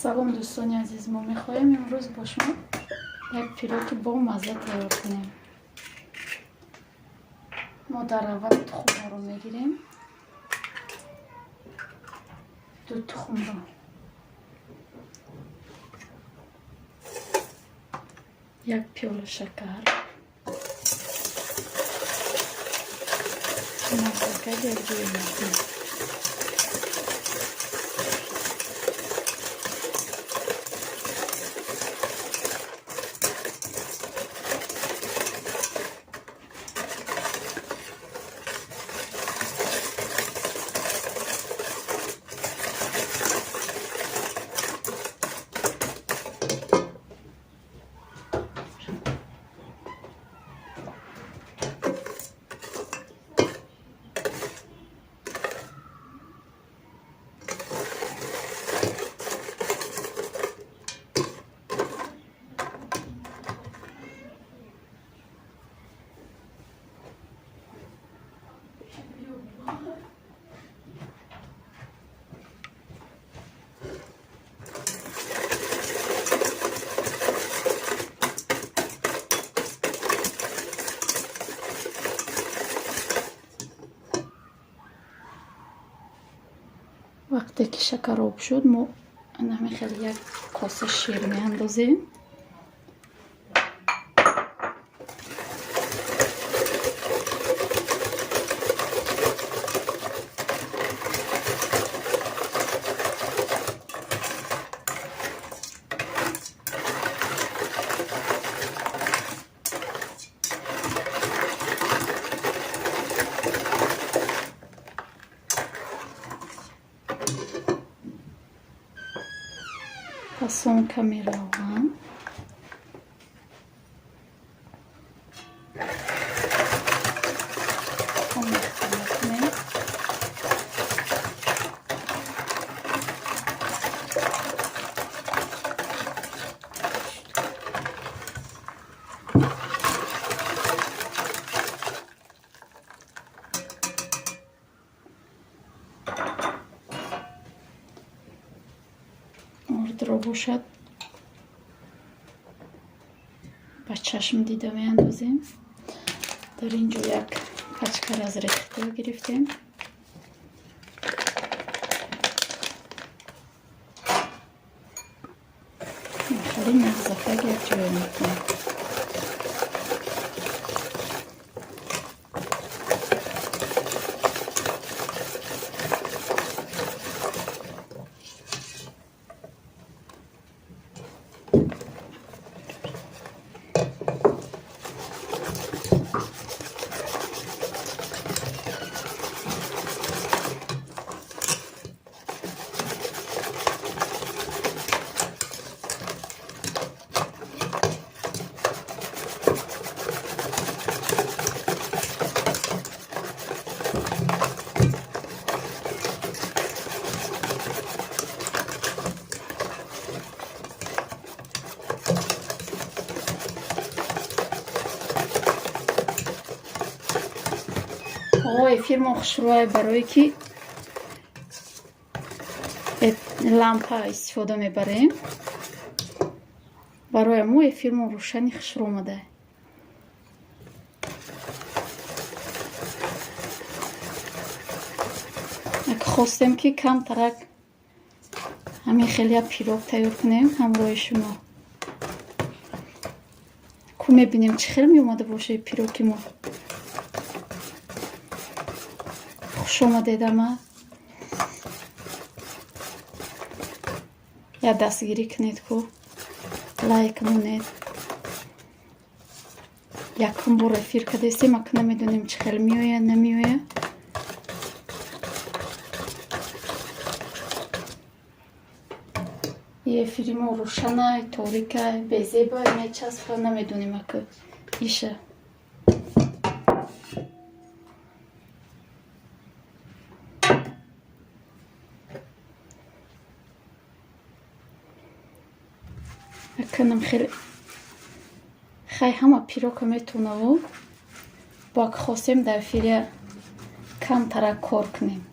سلام دوستان عزیز، ما میخوایم امروز با شما یک پیروگ با مزه تیار کنیم. ما در اول تخم رو میگیریم. دو تخم رو یک پیاله شکر مزه گردوی میکنیم. وقتی که شکر آب شد ما خیلی یک کاسه شیر می اندازیم. پس اون کمی روغن رو باشد با چشم دیده می اندازیم. در اینجا یک کچکر از ریخته گرفتیم. خیلی نزدیک یک جای میکنیم. آقای فیلم خوشروی برای که لامپا استفاده میبریم. برای ما فیلم روشنی خوشرو اومده. اگه خواستیم که کم ترک همین خیلی پیروگ تیار کنیم همراه شما. کو میبینیم چه خیلی می اومده باشه پیروگ ما. خوش اومده دمه. یا دستگیری کنید کو لایک مونید. یکم بار افیر کردیم ما که نمیدونیم چه خیلی میوه نمیوه. یه افیری ما روشنه تاریکه بیزیبه میچسبه نمیدونیم که ایشه. کنم خیلی همه پیروگ میتونه و با که خواستیم در افیر کم ترک کار کنیم.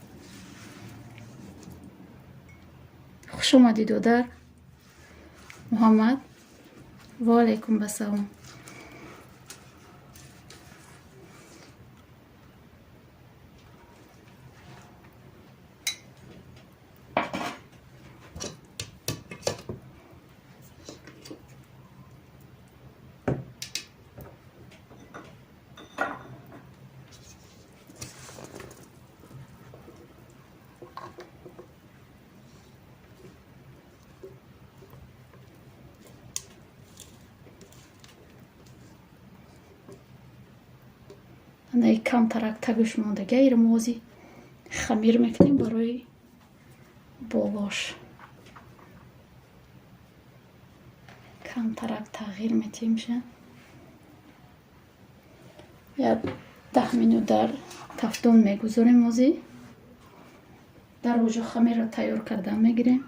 خوش آمدید دادر محمد. و علیکم بسلام. نه کم ترک تگش موندگه ایر موزی خمیر میکنیم برای بالاش. کم ترک تغییر میتیم شه یا 10 مینوت در تفتون میگذاریم. موزی در وجه خمیر را تیار کرده میگیریم.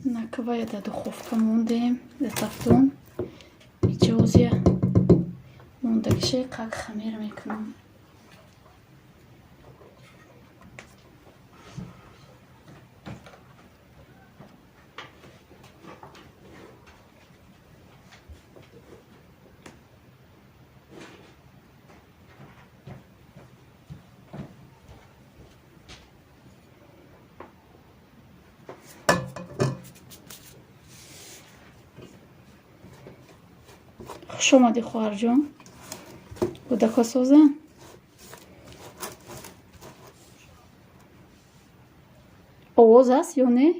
نکوه در دخوفکه موندیم در تفتون اجازه موندگشه قک خمیر میکنم. خوش آمدی خواهر جان. بودکا سازن آواز هست یا نه؟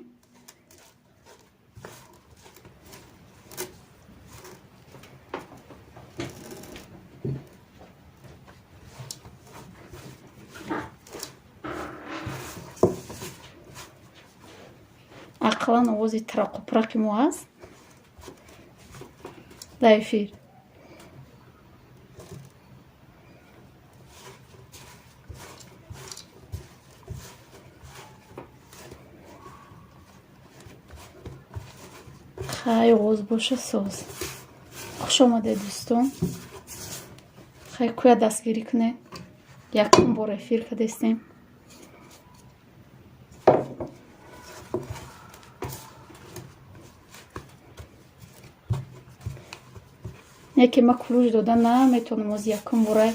اقلا آوازی ترق و پرق مو هست در افیر. خیلی آواز باشه ساز. خوش آمده دوستان. خیلی کویا دستگیری کنه. یکم بار افیر که دستیم. یکی ما کلوش دادن نه میتونم از یکم باره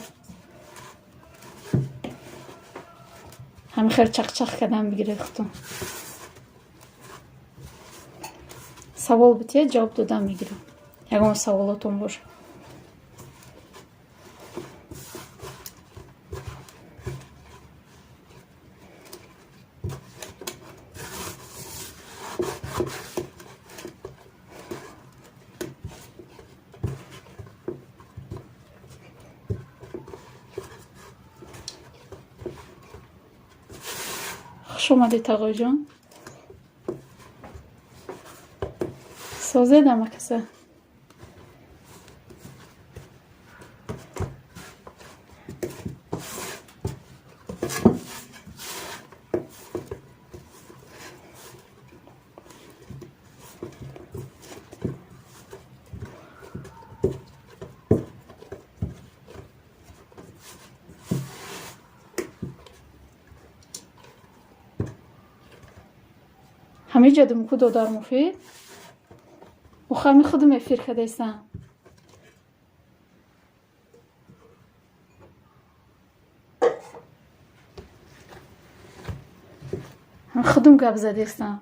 همین خیلی چق چق کردن بگیره خودتون. سوال بتیه جواب دادن میگیرم. یکم سوالاتون باشه. خوش آمدید آقای جان. سازه دمه کسه همه جدم کدو دار مفید و خمی خودم افیر کدیستم خودم گپ زدیستم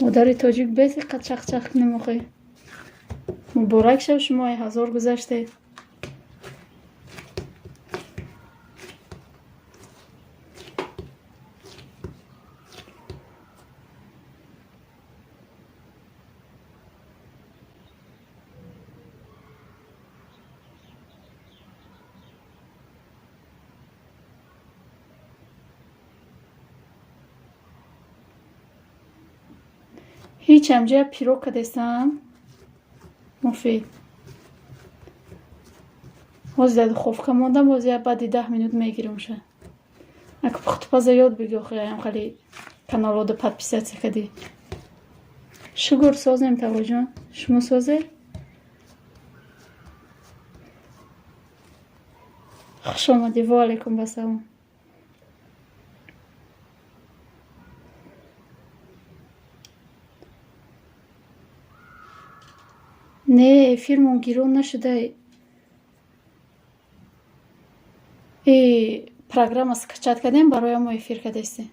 مادر تاجیک بیتی قد چخ چخ نموخی مبارک شب شما 1000 گذشته هیچ همجا پیروگ کدستم مفید باز داد خوف کماندم باز بعد 10 minut میگیرم شه اگه پخت پازا یاد بگی خیلی خیلی کانال رو подписаться کردی شکر سازم توجه شما سازه خوش آمدی و علیکم بسلام نه فیلمون گیرون نشده ای программа скачать کردیم برای ما افیر کردیم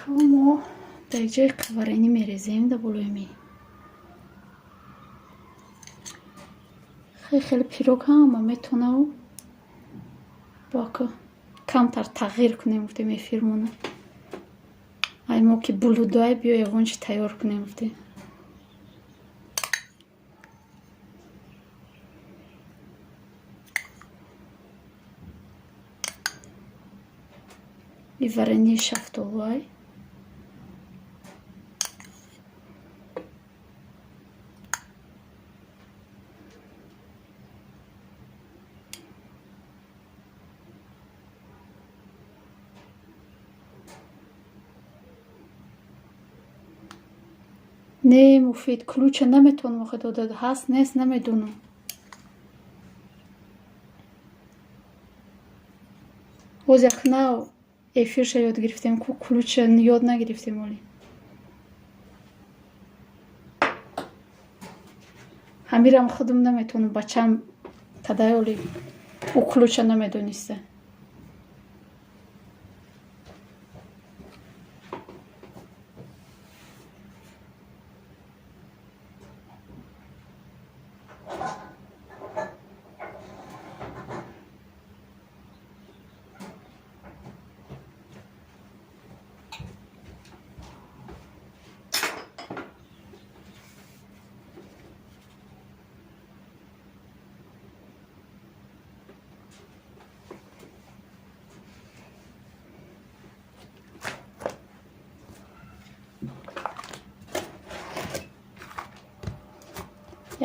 ما در جای قوارینی میریزیم در بلویمی خیلی پیروگ هم میتونه با که کمتر تغییر کنیم افته می فیرمونه ای ما که بلودای بیا یوانش تیار کنیم افته ای ورنی شفتالوی نه مفید کلوچ نمیتونم وقت داده هست نیست نمیدونم باز یک نو افیرش یاد گرفتیم که کلوچ یاد نگرفتیم ولی همیرم خودم نمیتونم بچم تدای ولی او کلوچ نمیدونسته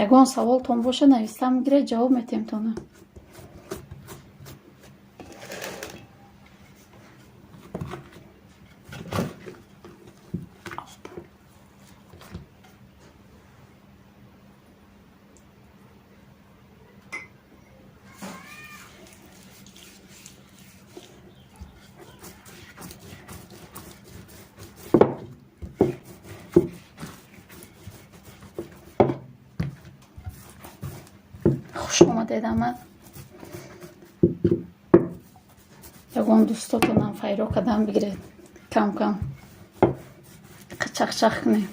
ягон саволтон боша навистам гиред ҷавоб метем тона. خوش آمدید آمد. یگان دوستاتونم فایرو کدام بگیرید. کم کم قچق کنید.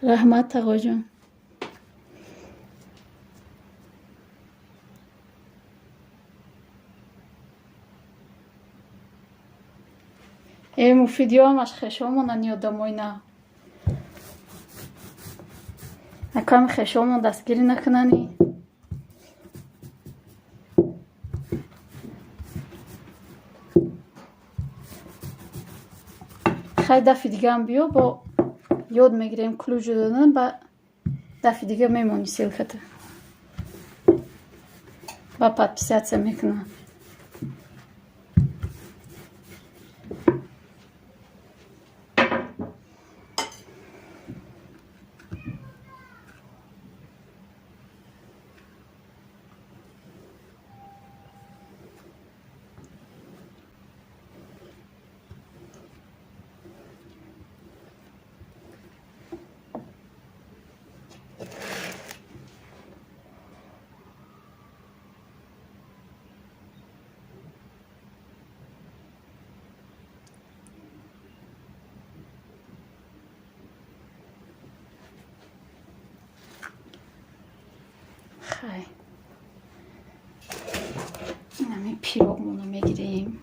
رحمت آقا جان. ای مفیدی هم از خشامون نیادم اینا. نکام خشامون دستگیری نکنانی. خیلی دفعه دیگه هم بیا با یاد میگیریم کلوچ دادن با دفعه دیگه میمونی سیلکته با подписаться میکنم. خیلی این همه پیروگمونو میگیریم.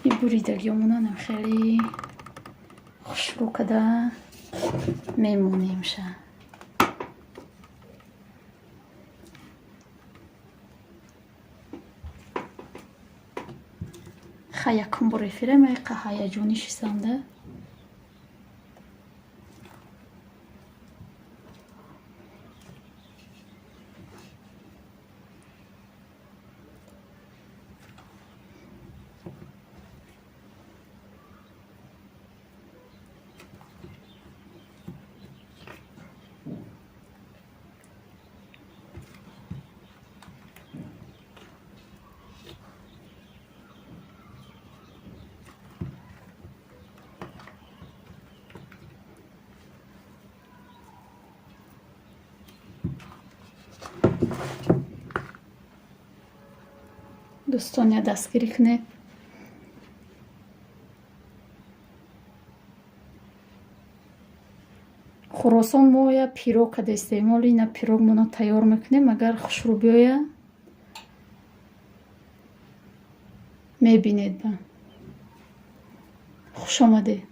این بریدگیمونو هم خیلی خوشرو کده میمونیم شه. خیلی یکم بریفیره میقه هیجونی شیسنده. دوستان یا دستگیری کنید. خراسان ما یا پیروگ کده استعمال اینا پیروگ منا تیار میکنیم. اگر خوش رو بیایه میبینید. با خوش آمده.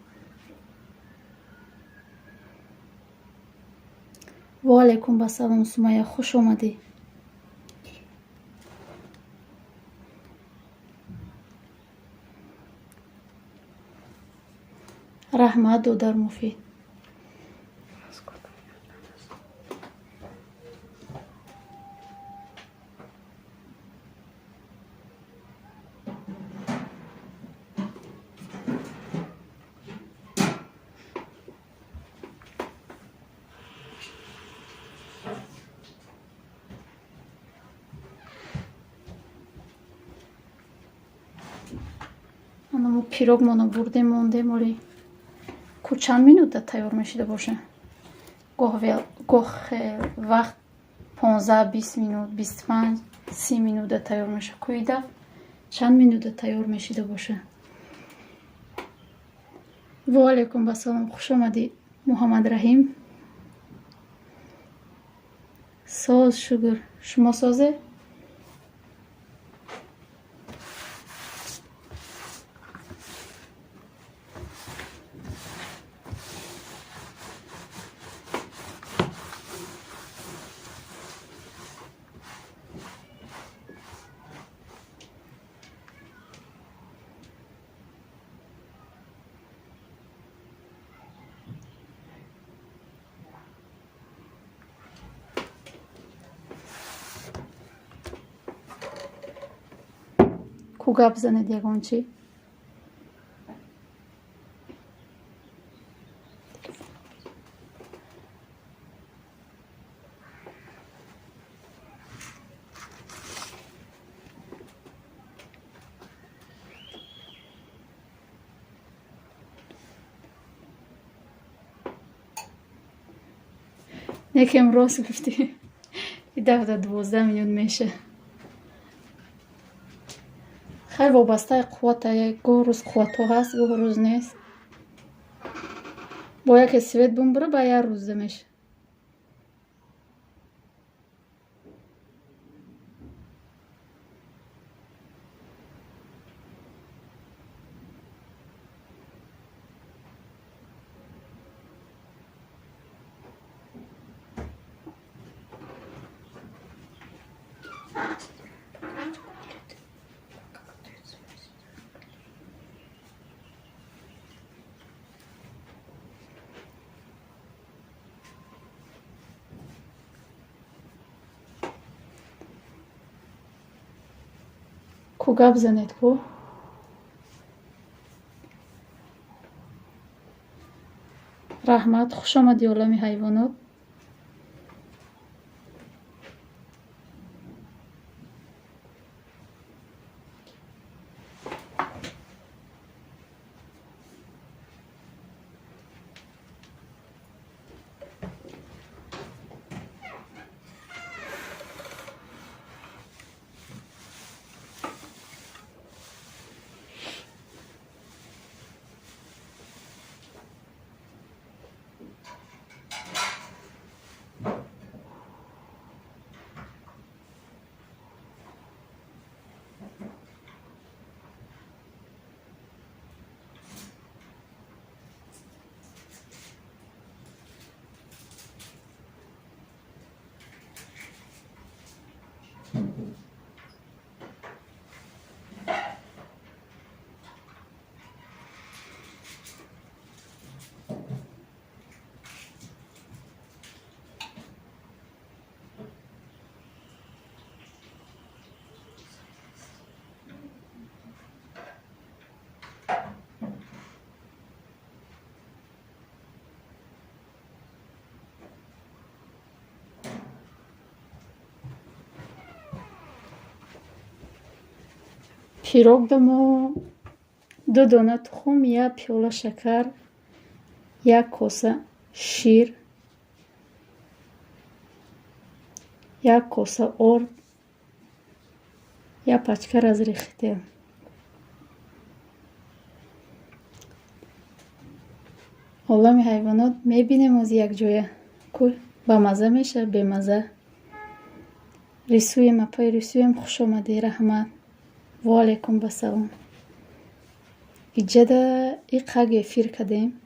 و علیکم با سلام سمیه. خوش آمده. رحمت دو در مفید. ما پیروگ مانو بردیم مونده مولی کو چند مینوت تیار میشده باشه. گاه وقت 15-20 مینوت 25-30 مینوت تیار میشه. کویده چند مینوت تیار میشده باشه. و علیکم با سلام. خوش آمدید محمد رحیم. ساز شگر شما سازه. کو گپ زنید یگان چی؟ یکم راست گفتی 12 میلیون میشه. خیلی وابسته قوت، یک روز قوت هست گوه روز نیست. با یک سویت بوم بره با یک روز میشه. کو گپ زنید کو. رحمت خوش آمدی عالم حیوانات. پیروگ دمو 2 دانه تخم، 1 پیاله شکر، 1 کاسه شیر، 1 کاسه آرد، 1 پچکر از ریخت تیل. عالم حیوانات میبینیم از یک جایه که با مزه میشه به مزه. ریسوی مپای ریسویم خوش آمدی. رحمت و علیکم بسلام. اینجا ده ای قگ فیر کدیم.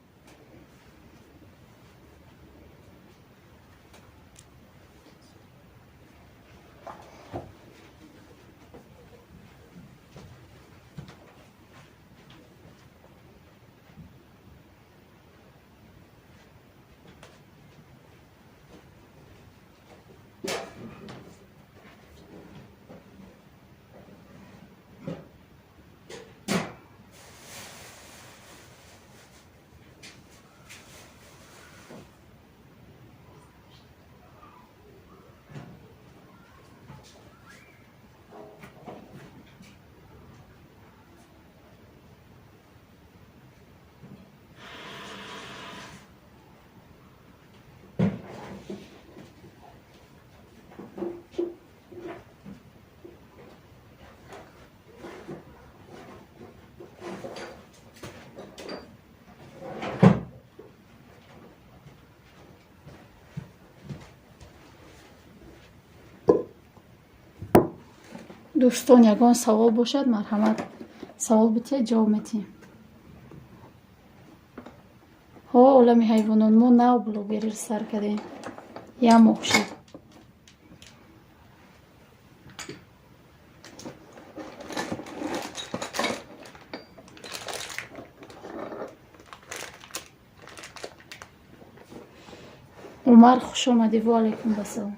دوستان یگان سوال باشد مرحمت سوال بتید جواب میتیم. ها عالم حیوانات ما نو بلوگری سر کردیم یا مخشید. عمر خوش آمدی و علیکم بسلام.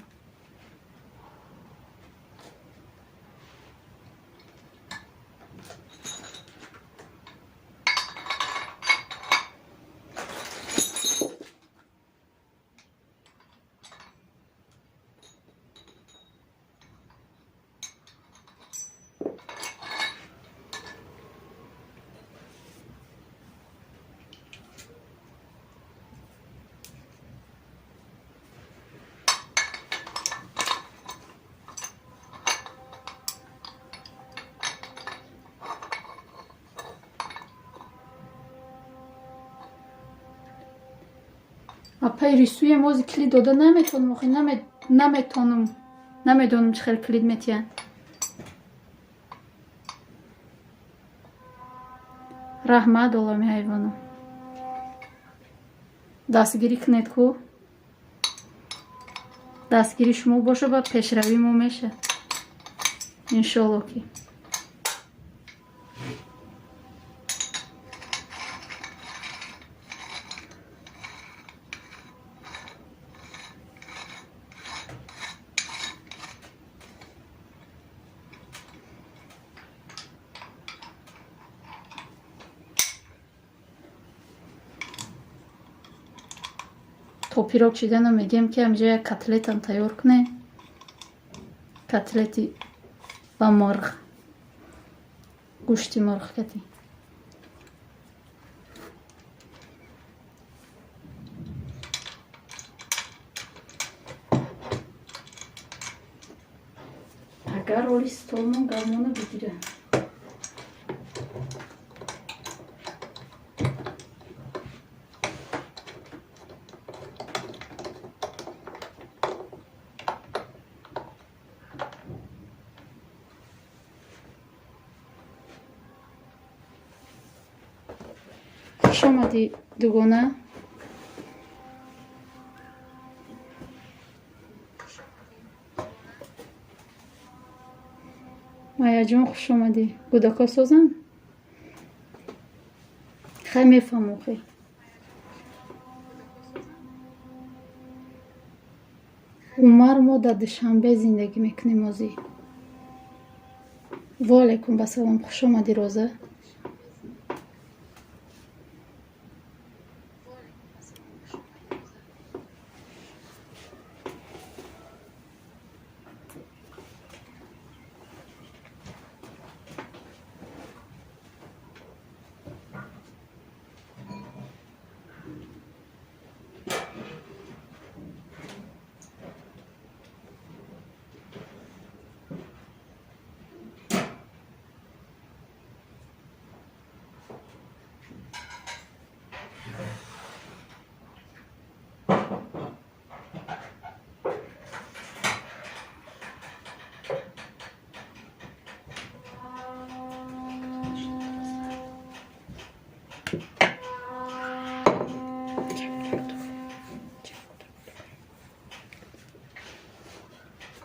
اپای ریسوی موز کلید داده نمیتونم آخه نمیدونم چه خیلی کلید میتین رحمت اولامی حیوانم دستگیری کنید کو دستگیری شما باشه با پیشروی ما میشه انشالله که تو پیروگ چیدن میگیم که همجا یک کتلت هم تیار کنه کتلتی با مرغ گوشتی مرغ کتی اگر رولی ستولمون گرمونه بگیره خوش آمدی دوگانه مایا جون خوش آمدی گوداکا سازم خیلی میفهمم خیلی عمر ما در دوشنبه زندگی میکنیم ازی و علیکم بسلام خوش آمدی روزه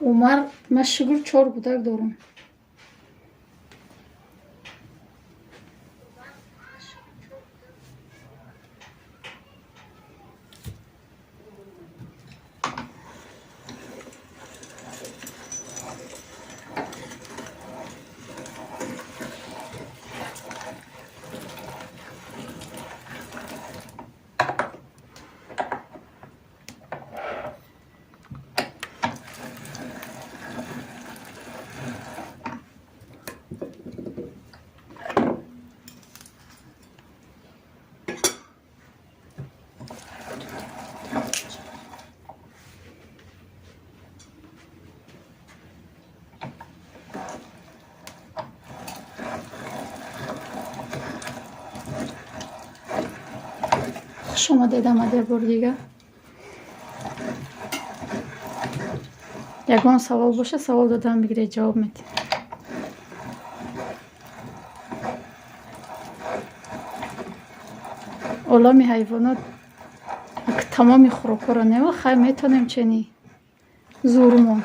عمر من شگر 4 کودک دارم شما دیدم در بار دیگه یگان سوال باشه سوال دادم بگیره جواب میدی اولامی حیوانات تمامی خوراکا را نوا خیلی میتونیم چنی زورمون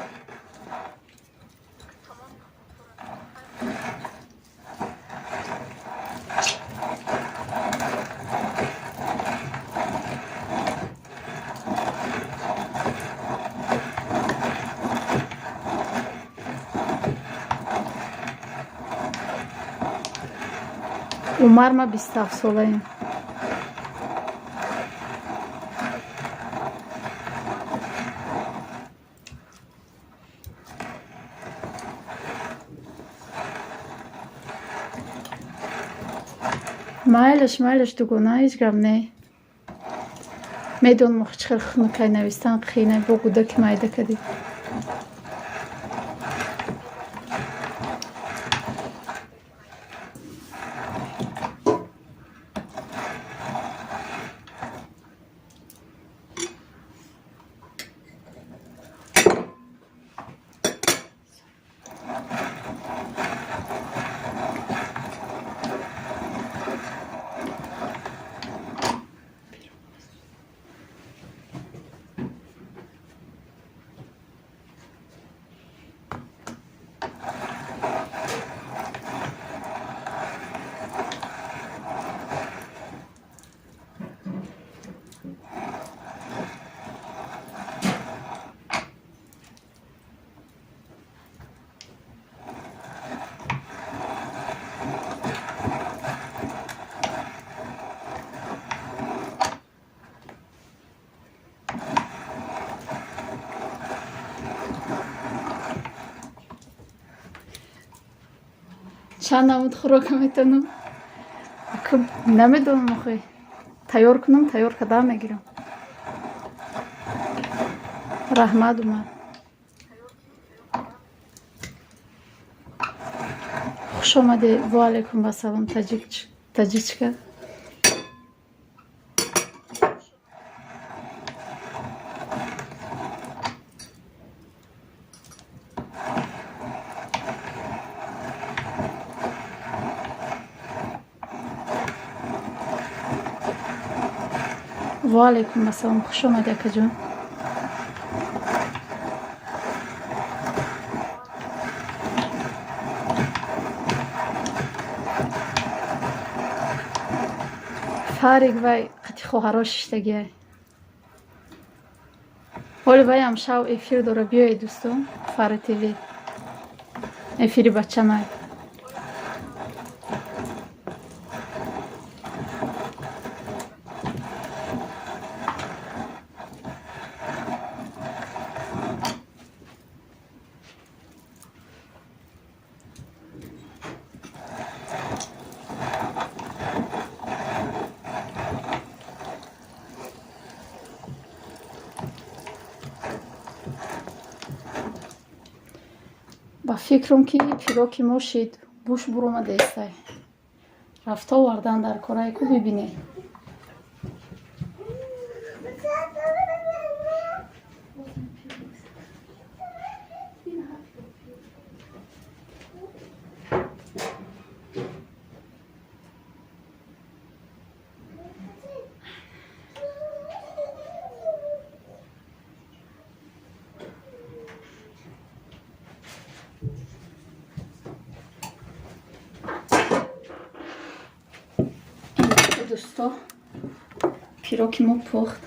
عمر ما 27 ساله ایم مایلش دوگانه هیچ گم نه میدونم چقدر خنکای نویستن خینه با گودک مایده کدی چند نمود خوراک میتونم که نمیدونم آخه تیار کنم تیار کردم میگیرم. رحمت اومد. خوش آمده. و علیکم و سلام. تاجیکچکا. و علیکم السلام. خوش آمده اکا جان. فارغ وای قطی خواهراش شتگیه. ولی وای هم شو افیر داره بیای دوستان. فار تیوی افیری بچه مای با فکرم که پیروکی موشید بوش بروم دیسته رفته وردن در کارای کو ببینه. دوستا پیروکی ما پخت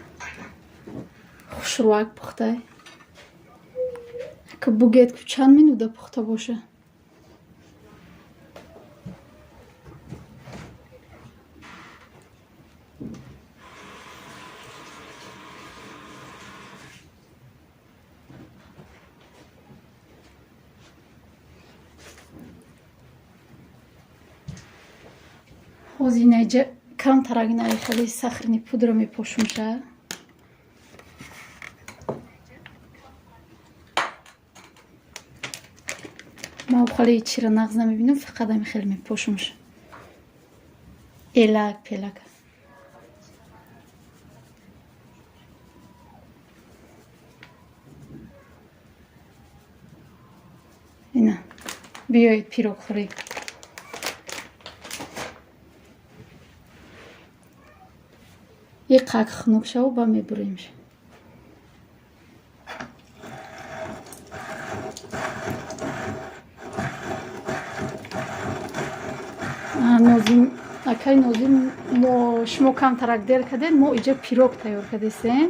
خوشروک پخته که بگید که چند منوده پخته باشه. حوزی کم ترگنه خیلی سخرنی پودر می پوشمشه. ما خیلی چی را نغز نمیبینم فقط همی خیلی می پوشمشه. ایلک پیلک اینا بیایید پیروگ خوری. یک قاق خنک شو با میبریمش. نازیم اکای نازیم ما شما کم ترک دل کردین ما اینجا پیروگ تیار کردیم.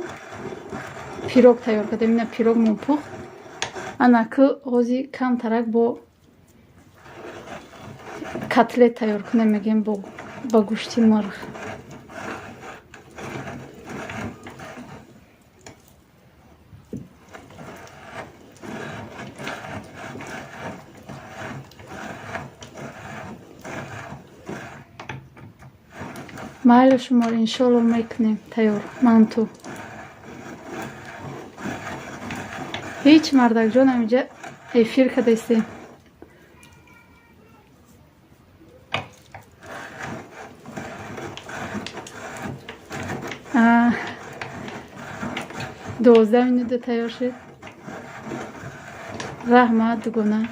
پیروگ تیار کردیم. اینا پیروگ من پخت. انا که حوزی کم ترک با کتلت تیار کنیم میگیم با گوشتی مرغ. مایل شما رو انشالله میکنیم تیار. من تو هیچ مردک جان اینجا افیر کده استیم. دوازده منوت تیار شد. رحمت دوگونه.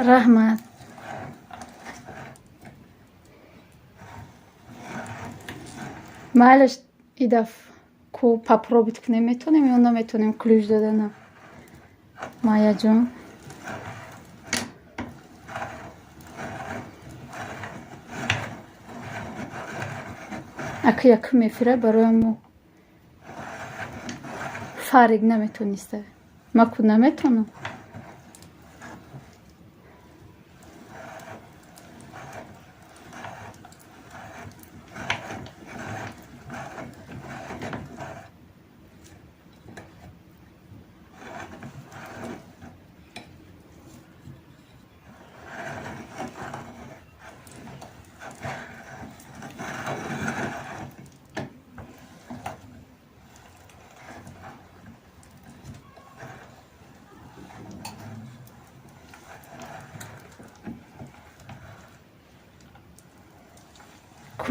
раҳмат. майлаш идаф ку попробит кунем метонем ё наметонем ключ доданам. Майя ҷон. Ака як мефира барои мо фарқ наметониста. Ма ку наметонам.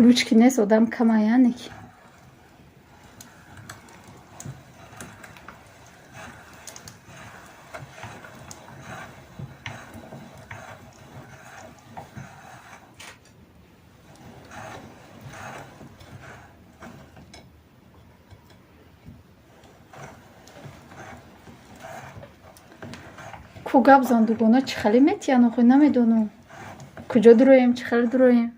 Ключки нест одам камаяник. Ку гап зан дугона чӣ хеле метиян охӯ намедонам. Куҷо дуроем, чӣ хеле дуроем.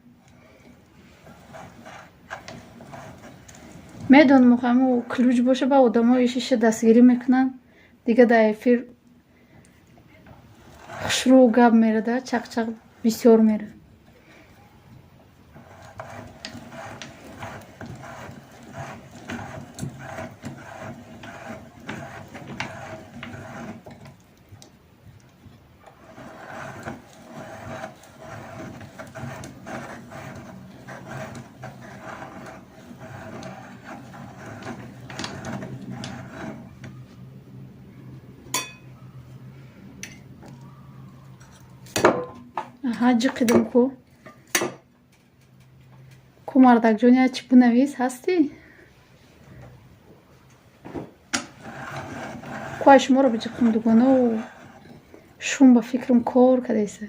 медонам ҳамо ключ боша ба одамо ишиша дастгирӣ мекунанд. Дига дар эфир хушрӯ гап мерада, чақчақ бисёр мера. ҳаҷи қидам ку мардакҷон я чӣ бинавис ҳастӣ? Ку ай шуморо биҷиқам дугона шум ба фикрам кор кардеса.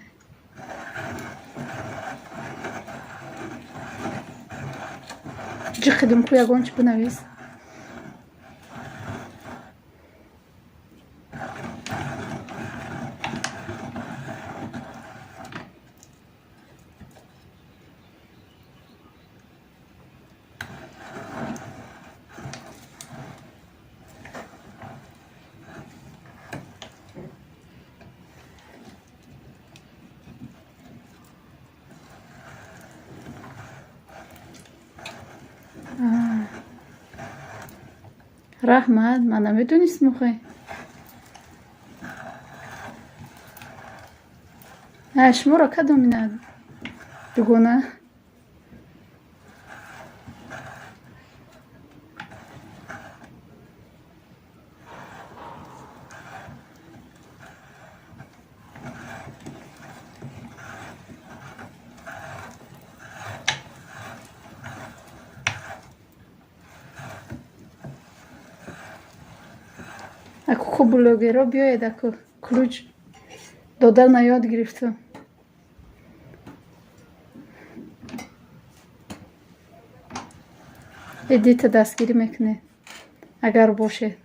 ҷи қидам ку ягон чӣ бинавис. раҳмат, ман намедонистам охӯ. шуморо кадом ина дугона? Аку блогеро биёед, аку ключ додан ёд гирифтам. эдита дастгирӣ мекунед агар бошед.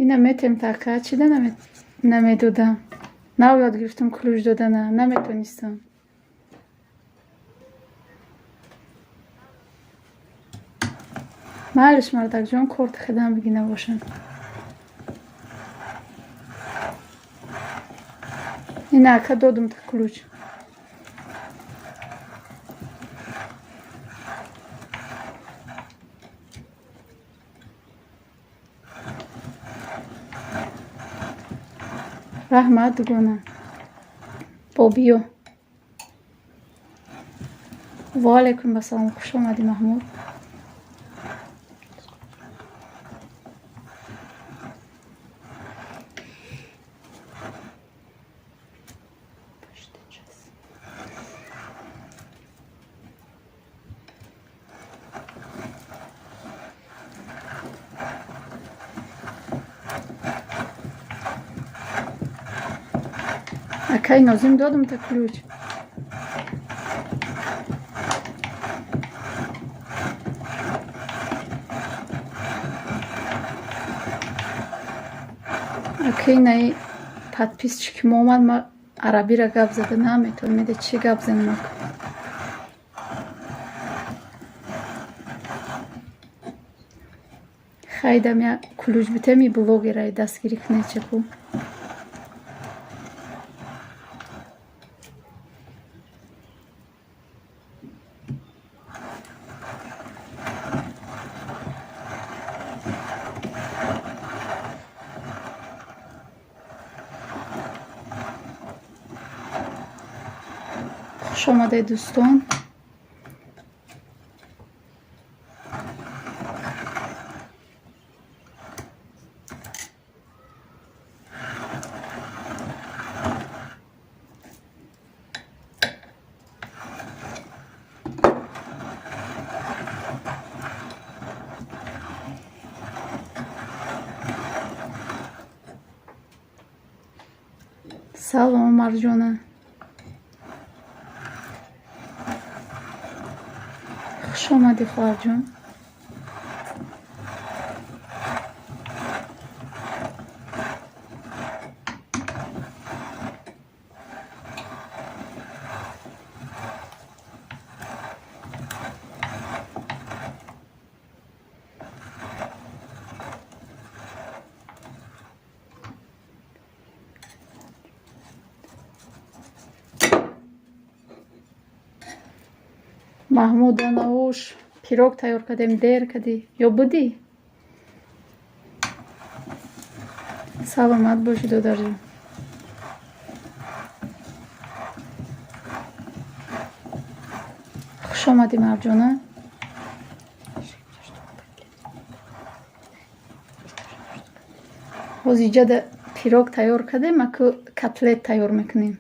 ина метем така чида намедодам. нав ёд гирифтам ключ додана, наметонистам. майлиш мардакҷон корти хедам биги набошам. ина ака додам та ключ. رحمت گونه بابیو و علیکم السلام، خوش آمدی محمود. اکای نازم دادم تا کلوچ. اکای نای подпис чиким омад, ма арабира гап зада наметавонам. Меде чӣ гап занам? хайдам я кулуҷ битами блогера дастгирӣ кунед чаку. خوش آمده دوستان. سلام مرجانه، خوش آمدی خواهر جان. محمود نوش پیروگ تیار کردیم، دیر کردی یا بودی؟ سلامت باشی دادر جان. خوش آمدی مرجانه. باز اینجا ده پیروگ تیار کردیم، ما که کتلت تیار میکنیم.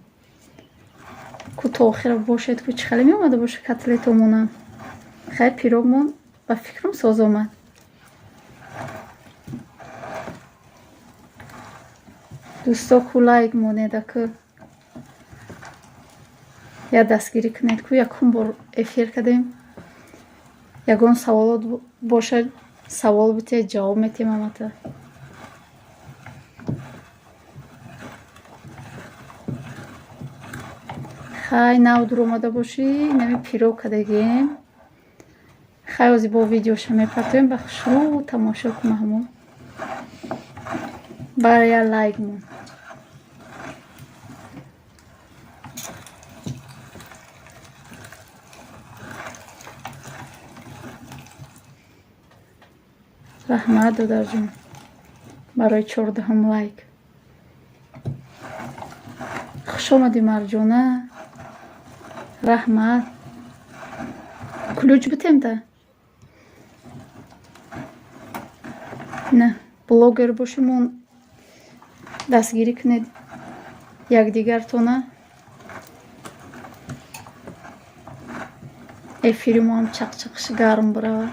کو تا آخر باشد که چه خیلی می اومده باشه کتلت همونه. خیلی پیروگمون با فکرم ساز آمد. دوستا کو لایک مونده که یا دستگیری کنید که یکم بار افیر کردیم. یگان سوالات باشه سوال بتید جواب میتیم همتا. خیلی نو در اومده باشی نمی پیروگ کردگیم. خیلی از با ویدیوش میپرتویم به شروع تماشا کن محمود. برای لایک مون. رحمت دادر جون برای 14 لایک. خوش آمدی مرجانه. رحمت کلوچ بتیم تا نه بلوگر باشیم دستگیری کنید یک دیگر تونه. افیری ما هم چق چقش گرم برای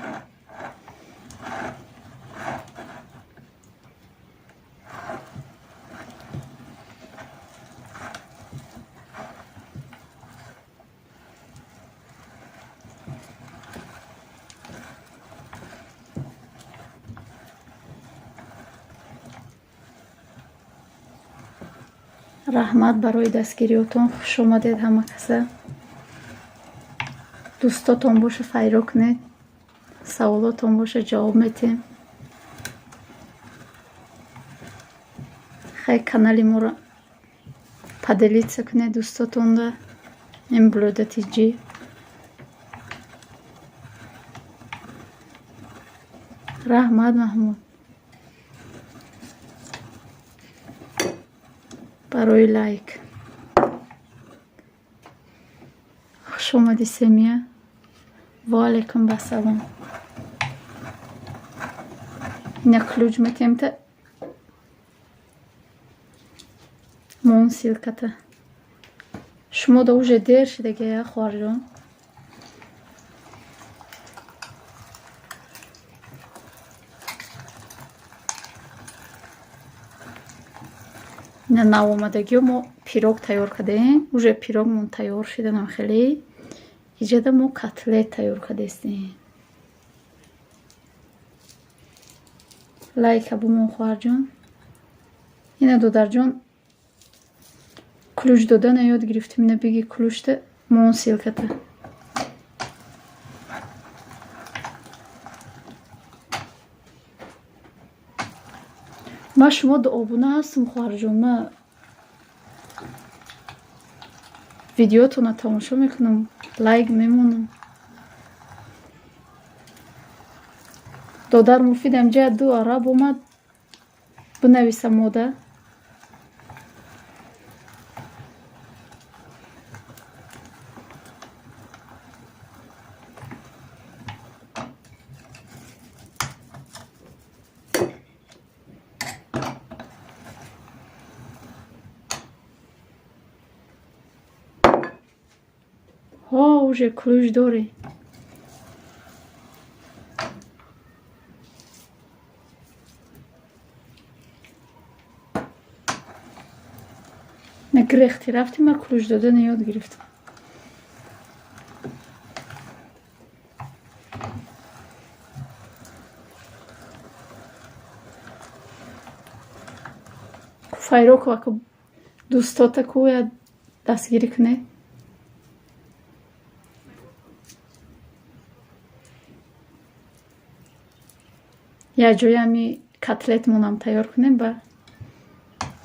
رحمت برای دستگیریاتون. خوش آمدید همه کسا. دوستاتون باشه فیرو کنید، سوالاتون باشه جواب میتیم. خیلی کانالی ما رو پدلیت کنید دوستاتون ده. این بلوده جی رحمت محمود. برای لایک. خوش اومدی سمیه. و علیکم بسلام. اینا کلوج میتیم تا مون سیلکته. شما دا اوجه دیر شده که خوار جان. اینا نو اومدگی ما پیروگ تیار کردیم. اوجه پیروگ مون تیار شده نم خیلی. اینجا ما کتلت تیار کردیم. لایک ابو خوار جان. اینا دودر جان کلوچ دادن یاد گرفتیم. اینا بگی کلوچ ده مون سیلکته. ما شما دو آبونه هستم خوار جان. ما ویدیوتون رو تماشا میکنم. لایک میمونم. دادر مفیدم جا دو عرب اومد بنویسم موده. ها اوجه کلوچ داری. نگرختی رفتیم ما کلوچ دادن یاد گرفتم. فایروک وقت دوستاتا کوی دستگیری کنه. یا جایی همی کتلت مونم تیار کنیم با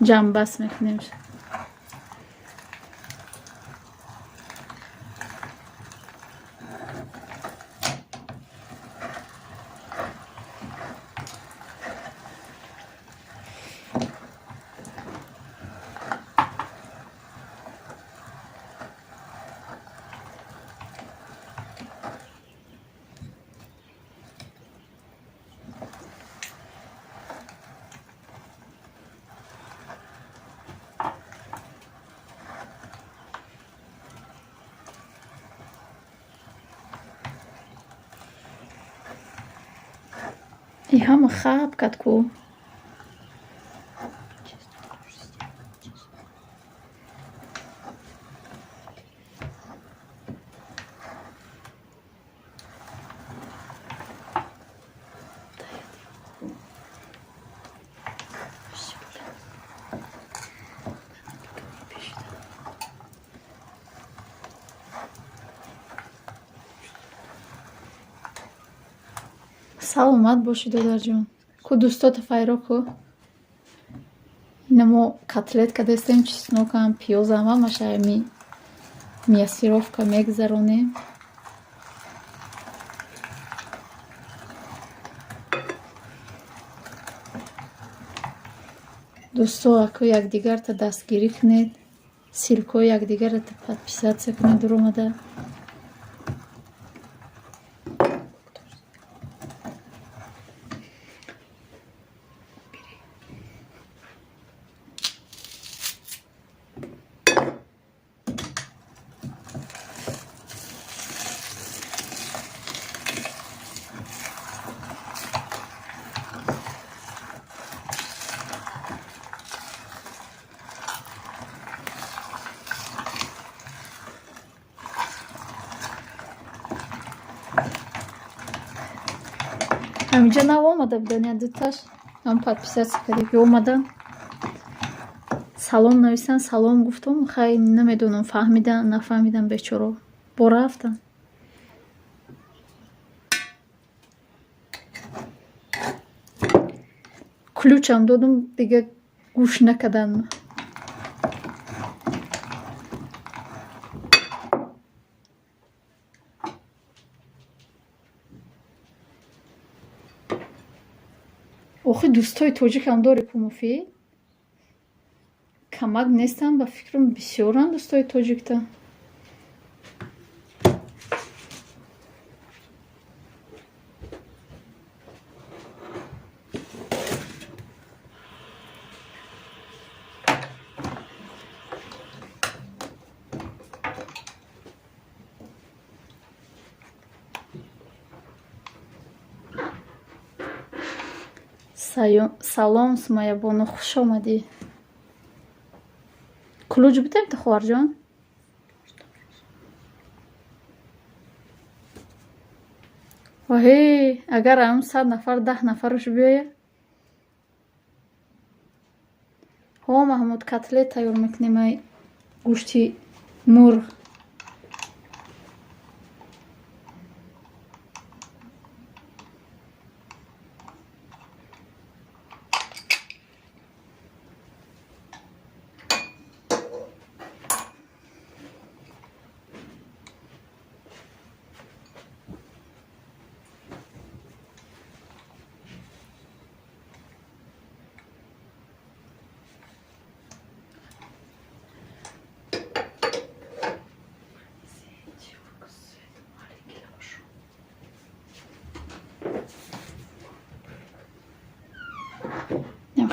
جمع بس میکنیم. ای همه خواب کد کو. سلامت باشی دادر جون. کو دوستات فایرا کو. اینا ما کتلت کدستیم چسنوک هم پیاز هم مشه میاسیروف که میگذرونیم. دوستو اکو یک دیگر تا دستگیری کنید. سیلکو یک دیگر تا پدپیسات کنید در اومده. همینجا نو آمده بودن یا دوتاش هم پدپیسات کردی که اومدن سلام نویسن. سلام گفتم خیلی نمیدونم فهمیدن نفهمیدن بیچاره با رفتن. کلوچم دادم دیگه گوش نکردن. آخه دوستای توجیک هم داری کو مفید камак нестанд ба фикрам бисёранд дӯстои тоҷикта. салом Сумайябону, хуш омадӣ. Кулуҷ бидем та ховарҷон? Оҳе, агар ам 100 нафар 10 нафарош биёя. Ҳо Маҳмуд, котлет тайёр мекунем ай гӯшти мурғ.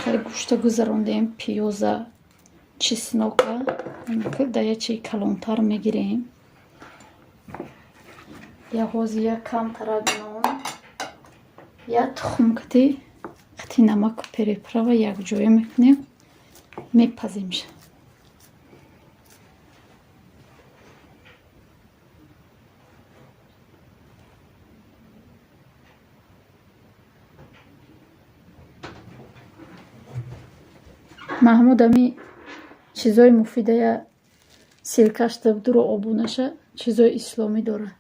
Хеле гӯшта гузарондем, пиёза, чеснока, даячи калонтар мегирем. Я ҳози як кам тарак нон, я тухм кати қати намаку переправа якҷоя мекунем, мепазимша. Маҳмуд ами чизои муфидая сиркаш дабдуро обунаша чизои исломӣ дора.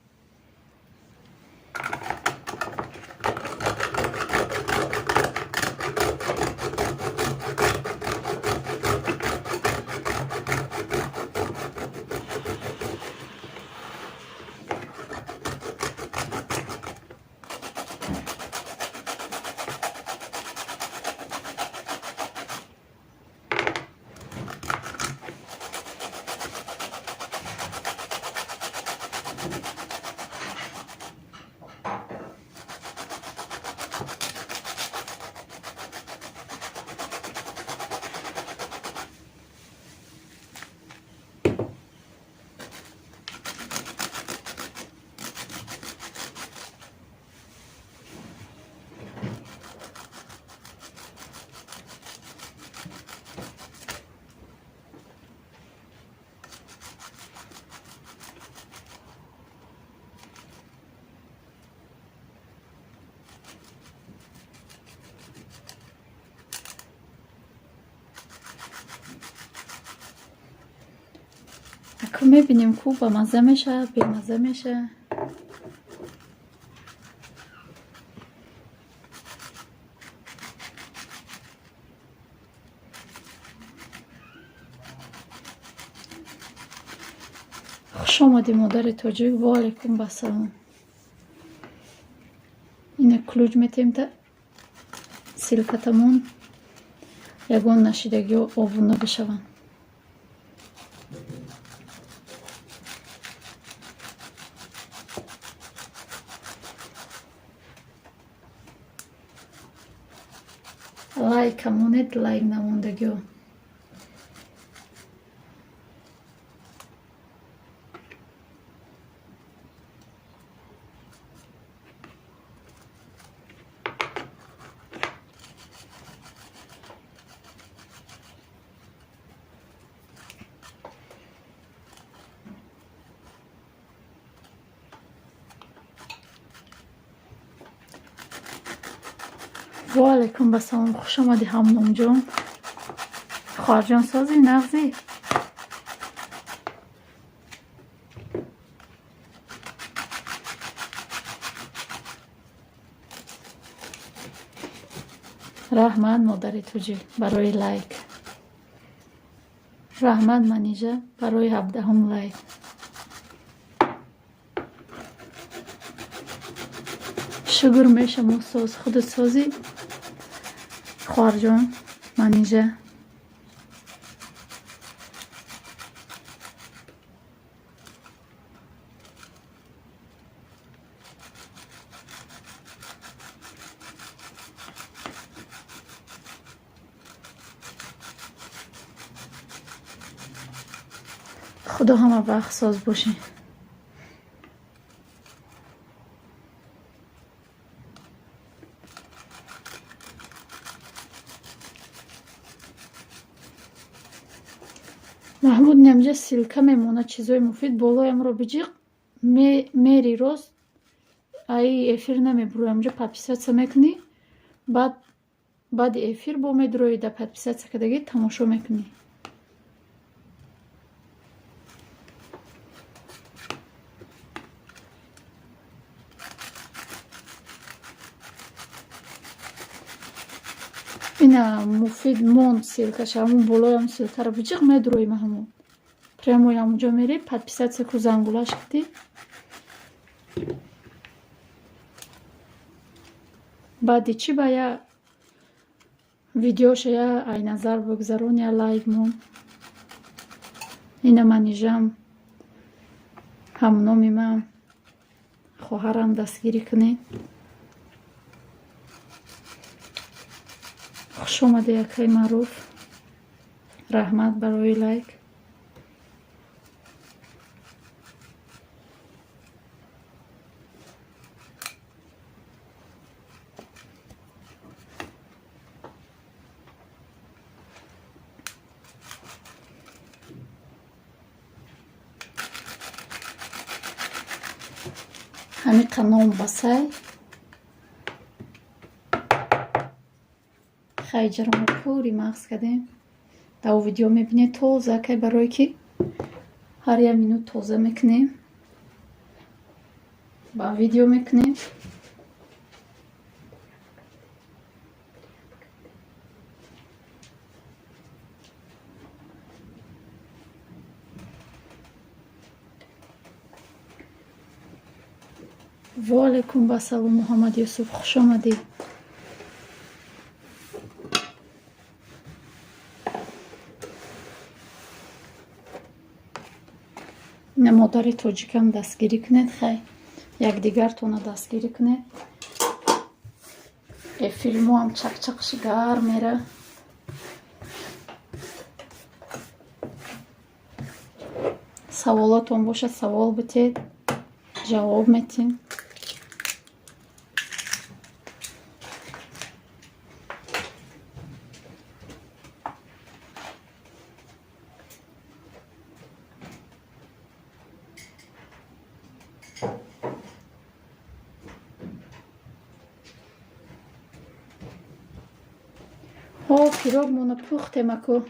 Аку мебинем ку ба маза меша, бемаза меша. хуш омадӣ модари тоҷик. Ва алайкум басалом. Ина кулуҷ метем та силкатамон ягон нашидагиҳо овунда бишаванд. Лайкамонед лайк намондагиҳо. ва алайкум басалом. хуш омадӣ ҳамномҷон. хоҳарҷон сози нағзи. раҳмат модари туҷи барои лайк. раҳмат манижа барои 17 лайк. шугр мешамо соз худут созӣ. хоҳарҷон манижа خدا همه وقت ساز باشه. محمود نمیجا سیلکه میمونه چیزای مفید بالایم رو بجیق میری راست ای افیر نمیبرو امجا подписаться میکنی بعد افیر با میدروی در подписаться کدگی تماشا میکنی. اینا مفید مون سیلکش همون بالای هم سیلکه رو بجیق میدروی محمود прямо همونجا میری подписаться کو زنگولش کدی بعدی چی باید ویدیوش یا ای نظر بگذارون یا لایک مون اینا منیجم همونامی من خواهرم دستگیری کنید. خوش آمده یکی معروف رحمت برای لایک. همین قنام بسای خیجرم پوری مغز کردیم در ویدیو میبینید توزه که برای که هر یه مینوت توزه میکنیم با ویدیو میکنیم. و علیکم با سلام محمد یوسف خوش آمدی. مادر توجیکم دستگیری کنید خیلی یک دیگر تونه دستگیری کنید. ای فیلمو هم چک چکش گرم میره. سوالاتون باشه سوال بتید جواب میتیم. پیروگ مونو پختیم اکو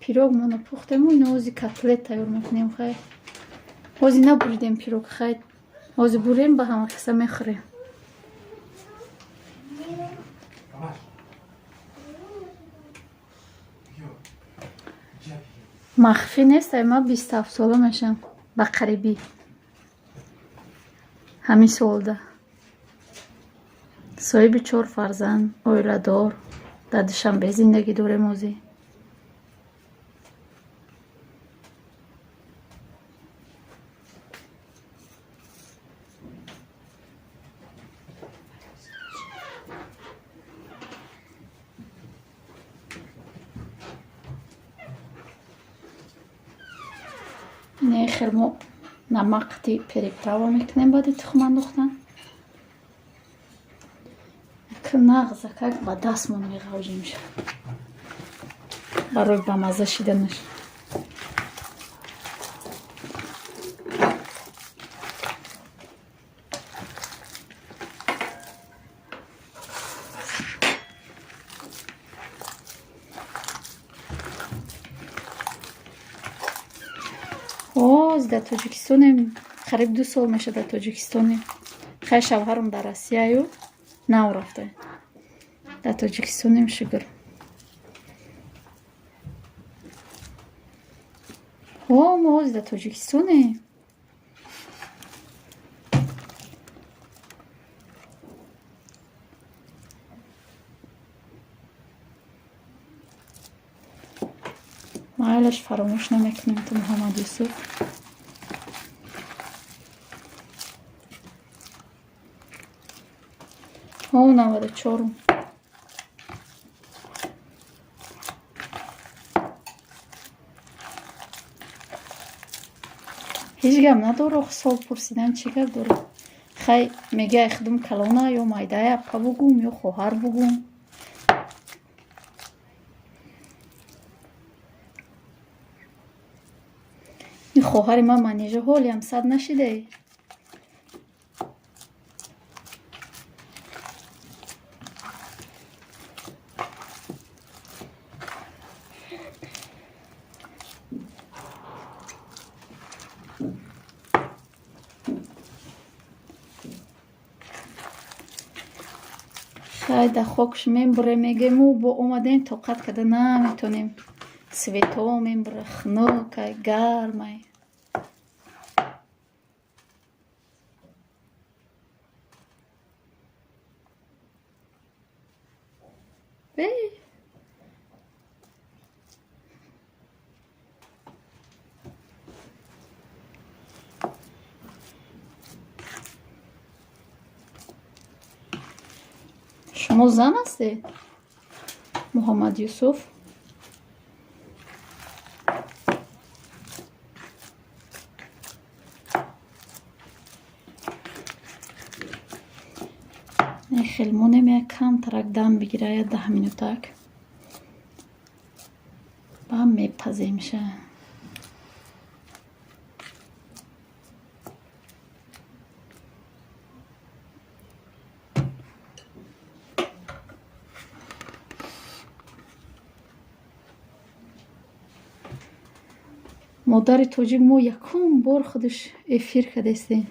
پیروگ مونو پختیم و اینو اوزی کتلت تیار میکنیم خیلی اوزی نبریدیم پیروگ خیلی اوزی بریم با همه قصه میخوریم. مخفی نیست ما 27 ساله میشم به قریبی همین سال ده صاحب 4 فرزند اویله دار در دوشنبه زندگی داره موزی. نه خیلی نمک پریپراوا میکنیم بعد تخم انداختن نغزه که با دستمون میغوجیم شد برای با مزه شیدنش. در تاجیکستانیم قریب 2 سال میشه در تاجیکستانیم. خیلی شوهرم در روسیه و نو رفته در تاجیکستانیم شگر. ما در تاجیکستانیم مایلش فراموش نمیکنیم تو محمد یوسف. او 94 هیچ گم نداره. سوال پرسیدن چی گپ داره؟ خی میگه خدم کلانه یا مایده اپا بگم یا خواهر بگم. این خواهر من منیجه حالی هم صد نشیده. خیلی در خاکش میبره. میگه مو با اومدین طاقت کده نمیتونیم. سویتا میبره خنک گرمه. بی شما زن هستید؟ محمد یوسف. خیلمونه می کم ترک دم بگیره 10 مینوتک با هم میپزه میشه. مادر توجیک مو یکم بار خودش افیر کدسته.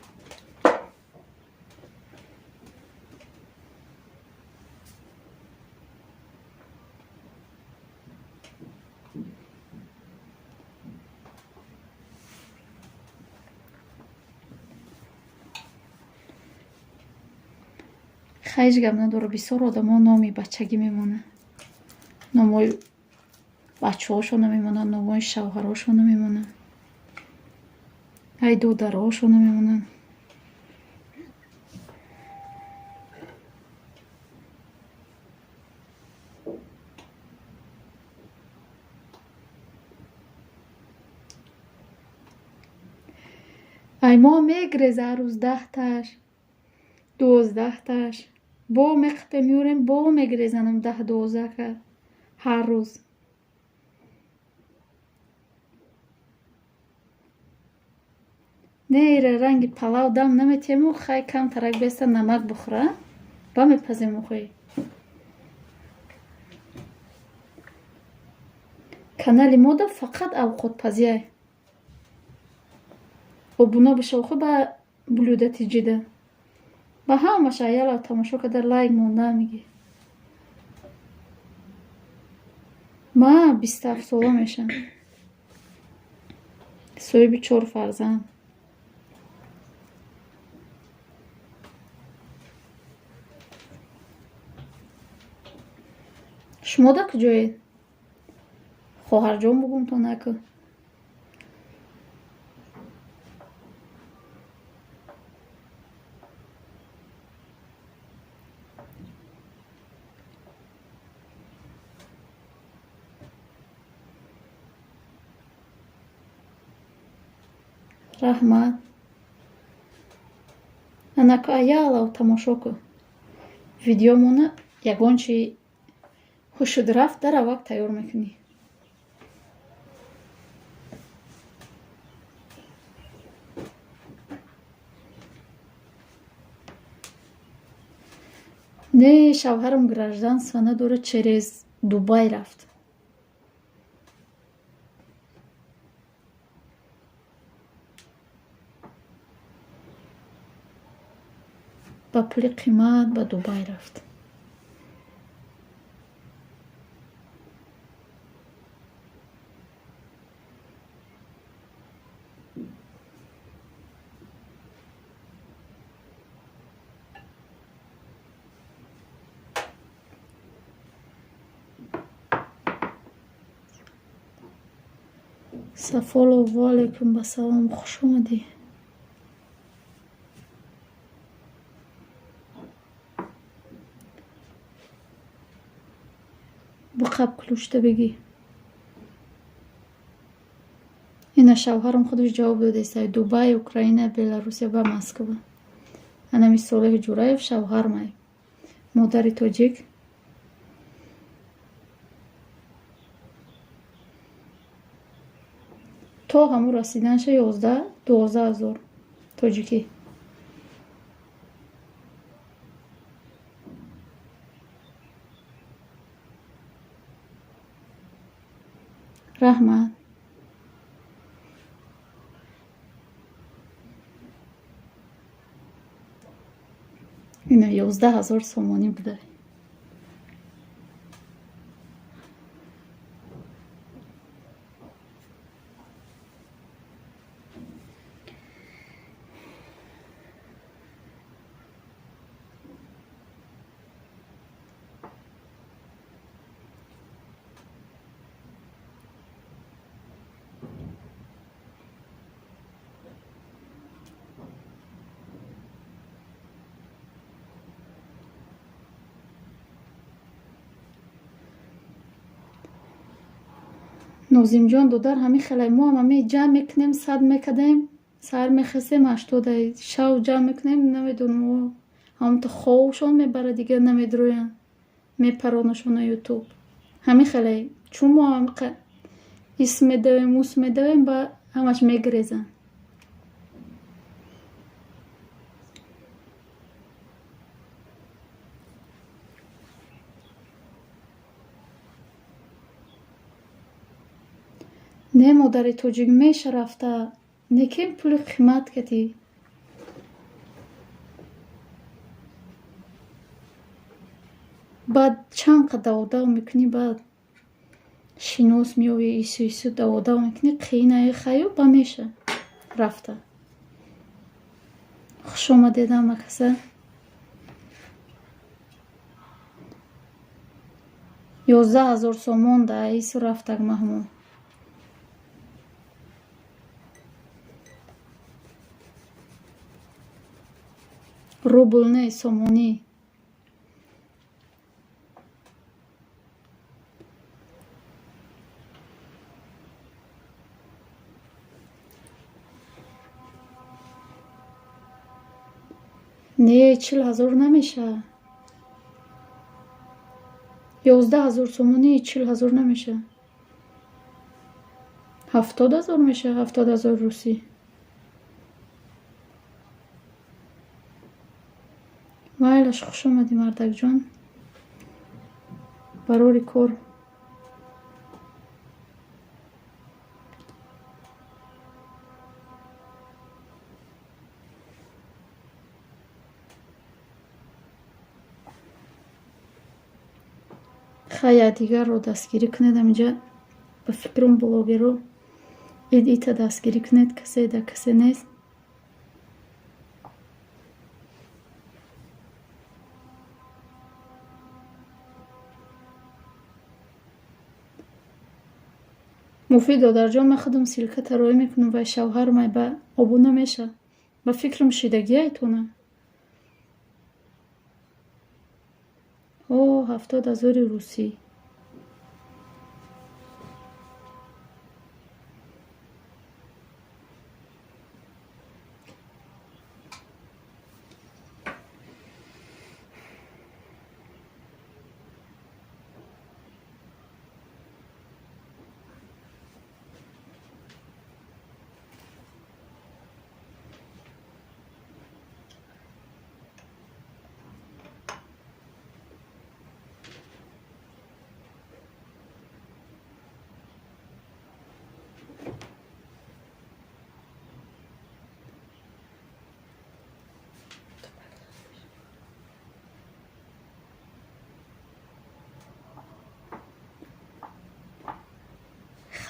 خیش گم نداره. بسیار آدم ها نامی بچگی میمونه. نامای بچه هاشو نمیمونن. نامای شوهراشو نمیمونن. ای دودرهاشو نمیمونن. ای ما میگریز هر روز 10 تاش 12 تاش با مقطع میوریم با میگریزنم 10 12 که هر روز. نیره رنگ پلاو دم نمیتیمو. خیلی کم ترک بیسته نمک بخوره با میپزیم خوی. کانال ما دا فقط اوقات پزیه و بنا بشه خو با بلودتی جیده با همه شایل تماشا که در لایک مونده میگی. ما 27 ساله میشم. صاحب 4 فرزند. شما دا کجایید؟ خواهر جان بگم تو نکن. رحمت انکو ایالا و تماشا کن. ویدیو مونه یگان چی خوشد رفت در وقت تیار میکنی. نه شوهرم گرجدانس و نداره چریز دوبای رفت. با پول قیمت به دوبای رفت. سلام و علیکم. با سلام خوش اومدی. با قب کلوشته بگی. این اینا شوهرم خودش جواب داده است دبی، اوکراین، بلاروسیا و مسکو. انا می صالح جورایف شوهر مای مادر تاجیک تا همو رسیدنش 11-12 هزار تاجیکی. رحمت اینا 11,000 سومانی بوده. نازیم جان دودر همین خیلی ما همه جمع میکنیم 100 میکدیم سر میخسیم 80 شو جمع میکنیم نمیدونم هم تو خوشون میبره دیگه نمیدروین میپرانشون یوتیوب همین خیلی چون ما هم اسم میدویم موس میدویم با همش میگریزن. نه مادر توجیک میشه رفته نکیم پول قیمت کتی بعد چند قد داو میکنی بعد شینوس میوی ایسو داو میکنی قینه خیو با میشه رفته. خوش اومدیدم مکسه 11,000 سومون ده ایسو رفته مهمون روبل نه سومونی نه 40,000 نمیشه 11,000 سومونی 40,000 نمیشه 70,000 میشه 70,000 روسی. وایلش خوش اومدی مردک جان برای کار خیلی دیگر رو دستگیری کنید اینجا به فکرم بلاگی رو ایدیت دستگیری کنید کسی ده کسی نیست. مفید در جا من خودم سیلکه ترایی میکنم و شوهر مای به آبو نمیشه به فکرم شیدگی ایتونه 70,000 روسی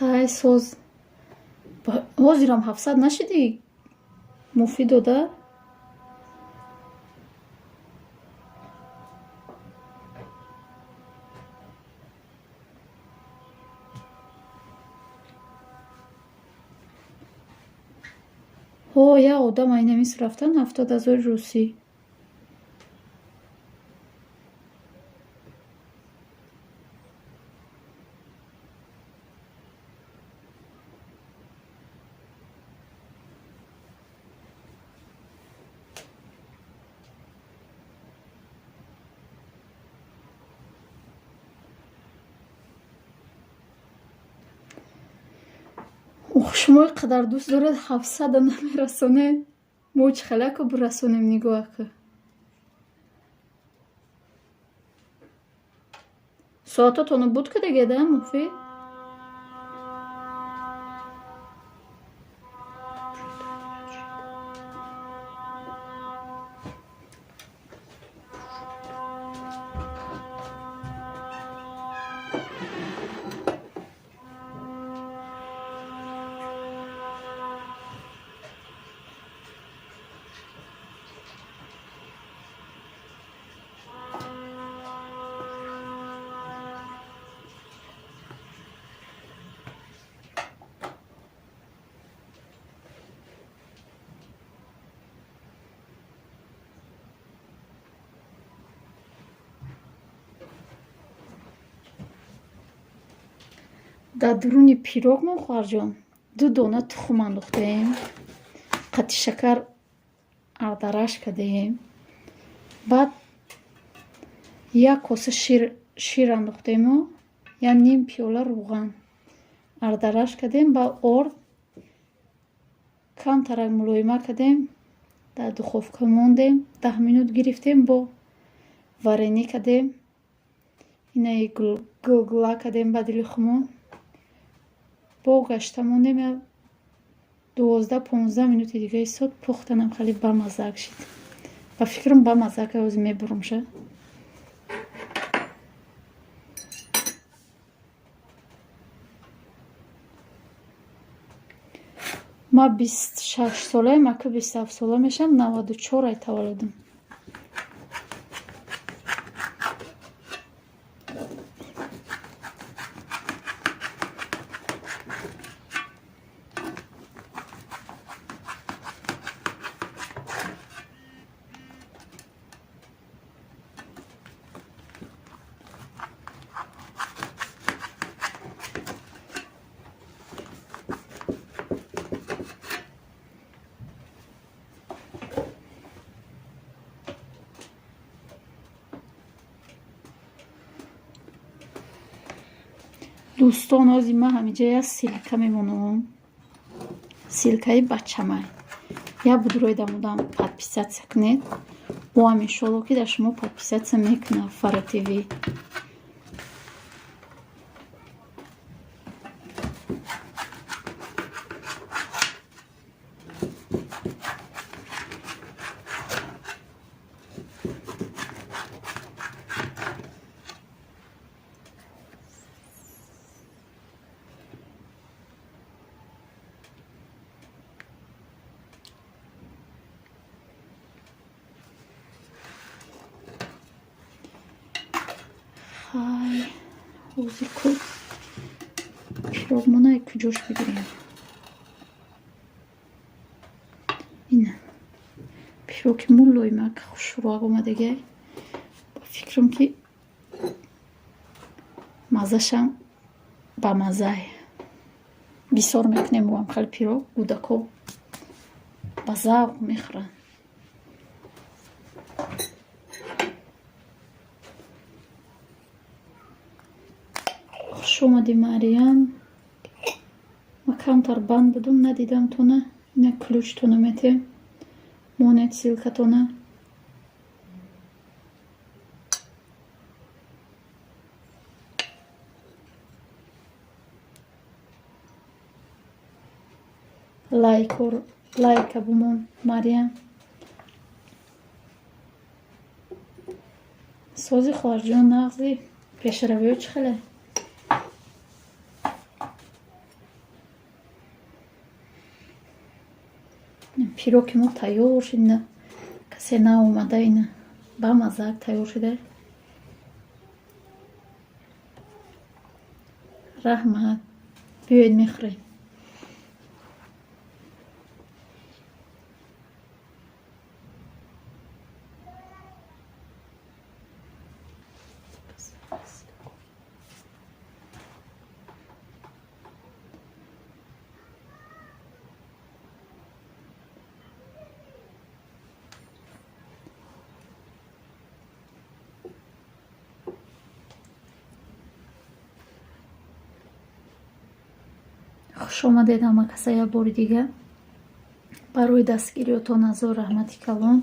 خیلی سوز حاضرم 700 نشدی مفید داده یا آدم اینه میس رفتن 70,000 روسی شما قدر دوست دارد 700 نمیرسونه موج خلک رو برسونیم نگاه که ساعتاتونو بود که دیگه ده مفید در درون پیروگ ما خواهر جان 2 دانه تخم انداختیم قطع شکر اردرش کردیم بعد 1 کاسه شیر انداختیم و 1 پیاله روغن اردرش کردیم با آرد کم ترک ملایمه کردیم در دخوفکه موندیم 10 minut گرفتیم با وارینی کردیم اینه گلگلا کردیم با دل خمون با گشته موندیم 12-15 minut دیگه ایستاد پختنم خیلی بامزه شد با فکرم بامزه که از میبرم شه ما 26 ساله ما که 27 ساله میشم 94 ای تولدم دوستان از ما همینجا سیلکه میمونم سیلکه بچه‌مه یا بدروی دمودم подписаться کنید و همین شلو که در شما подписаться میکنه فر تیوی های روزی کل پیروگمانه کجاش بگیریم اینه پیروگ مولوی ما که خوش رو آمده گه با فکرم که مزهشم با مزه بسیار میکنیم و هم خیلی پیروگ گودکو با ذوق میخورن اومدی مریم ما کمتر بند بدم ندیدم تونه نه کلوچ تونه میته مونت سیلکه تونه لایک بمون مریم سازی خارجان نغزی پیش رویو چه خیلی پیروگ ما تیار شد نه کسی نه اومده اینه با مزاق تیار شده رحمت بیاید میخوریم хуш омадед ҳама каса як бори дига. барои дастгириётон азо раҳмати калон.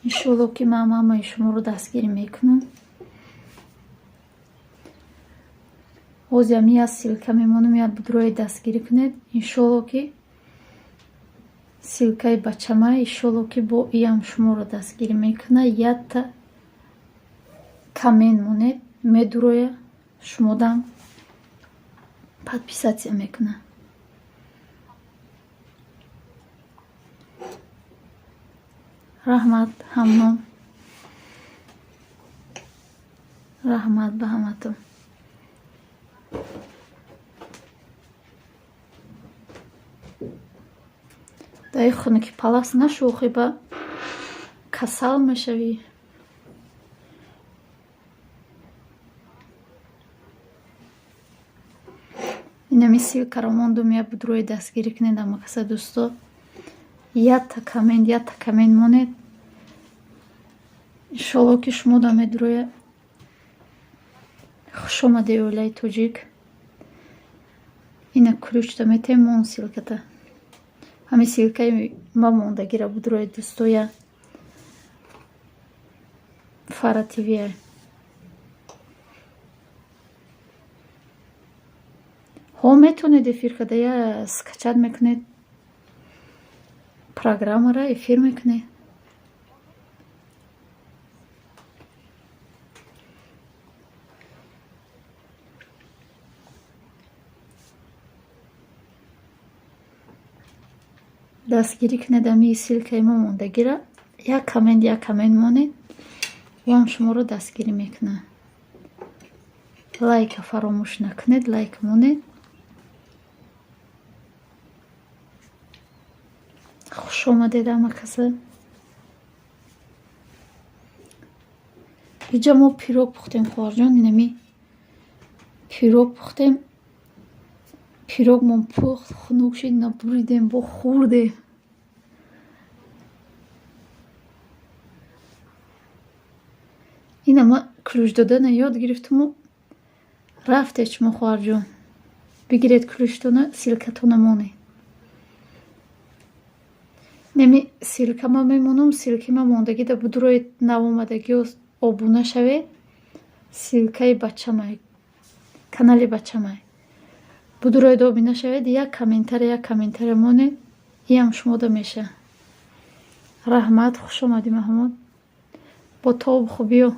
иншоалло ки ман ҳамаи шуморо дастгирӣ мекунам. ҳозир аз силка мемонам, як будрои дастгирӣ кунед. иншоалло ки силкаи бачама иншоалло ки бо иам шуморо дастгирӣ мекуна. якта камен монед медуроя, шумодам подписатсия мекуна. раҳмат ҳамон. раҳмат ба ҳаматон. дар хоне ки палас нашӯхӣ ба касал мешавӣ. инами силкаро мондум, як будрои дастгирӣ кунед ама каса дӯсто. якта камен монед. иншоалло ки шумо да медуроя. хуш омадед оилаи тоҷик. ина ключта метемон силката. ҳами силкаи мамондагира будрои дӯстоя. фаративия. ҳо метавонед эфир када я скачат мекунед. программаро эфир мекунед. дастгирӣ кунед ами силкаи мамондагира. як камен монед. ям шуморо дастгирӣ мекуна. лайка фаромӯш накунед. лайк монед. хуш омадед ҳама каса. иҷа мо пирог пухтем хоҳарҷон. инами пирог пухтем. пирогмон пухт, хунук шид, ина буридем, бо хӯрдем. ина ма ключ додана ёд гирифтуму рафтед шумо хоҳарҷон. бигиред ключтона, силкатона монед. нами силка ма мемонам, силки ма мондаги да будрои навомадаги обуна шавед. силкаи бачамай, канали бачамай. будрои добина шавед. як комментария монед. иам шумода меша. раҳмат. хуш омадӣ маҳмуд. бо тоб хубиё.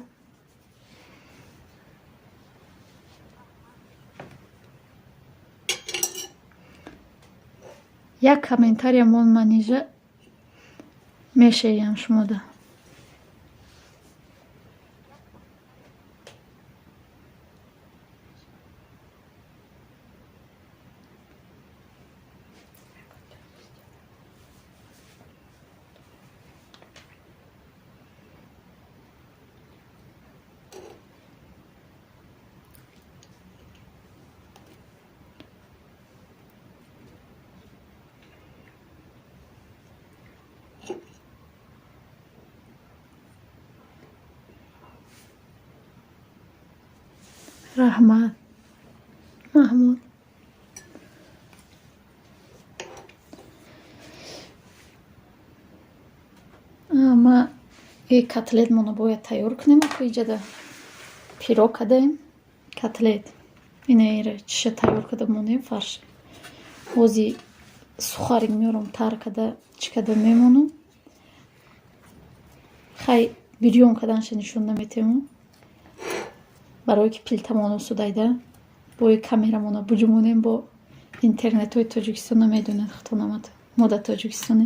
як комментария мон манижа мешаям шумода. раҳмат маҳмуд. ма котлетмоно бояд тайёр кунем. аку иҷада пирог кадаем. котлет инаира чиша тайёр када монем. фарш ҳозир сухарик меорам тар када чӣ када мемонам. хай бирён каданша нишон наметем. барое ки пилтамон осудайда бои камерамона буҷумонем. бо интернетҳои тоҷикистон намедонад хутонамат. мо да тоҷикистоне.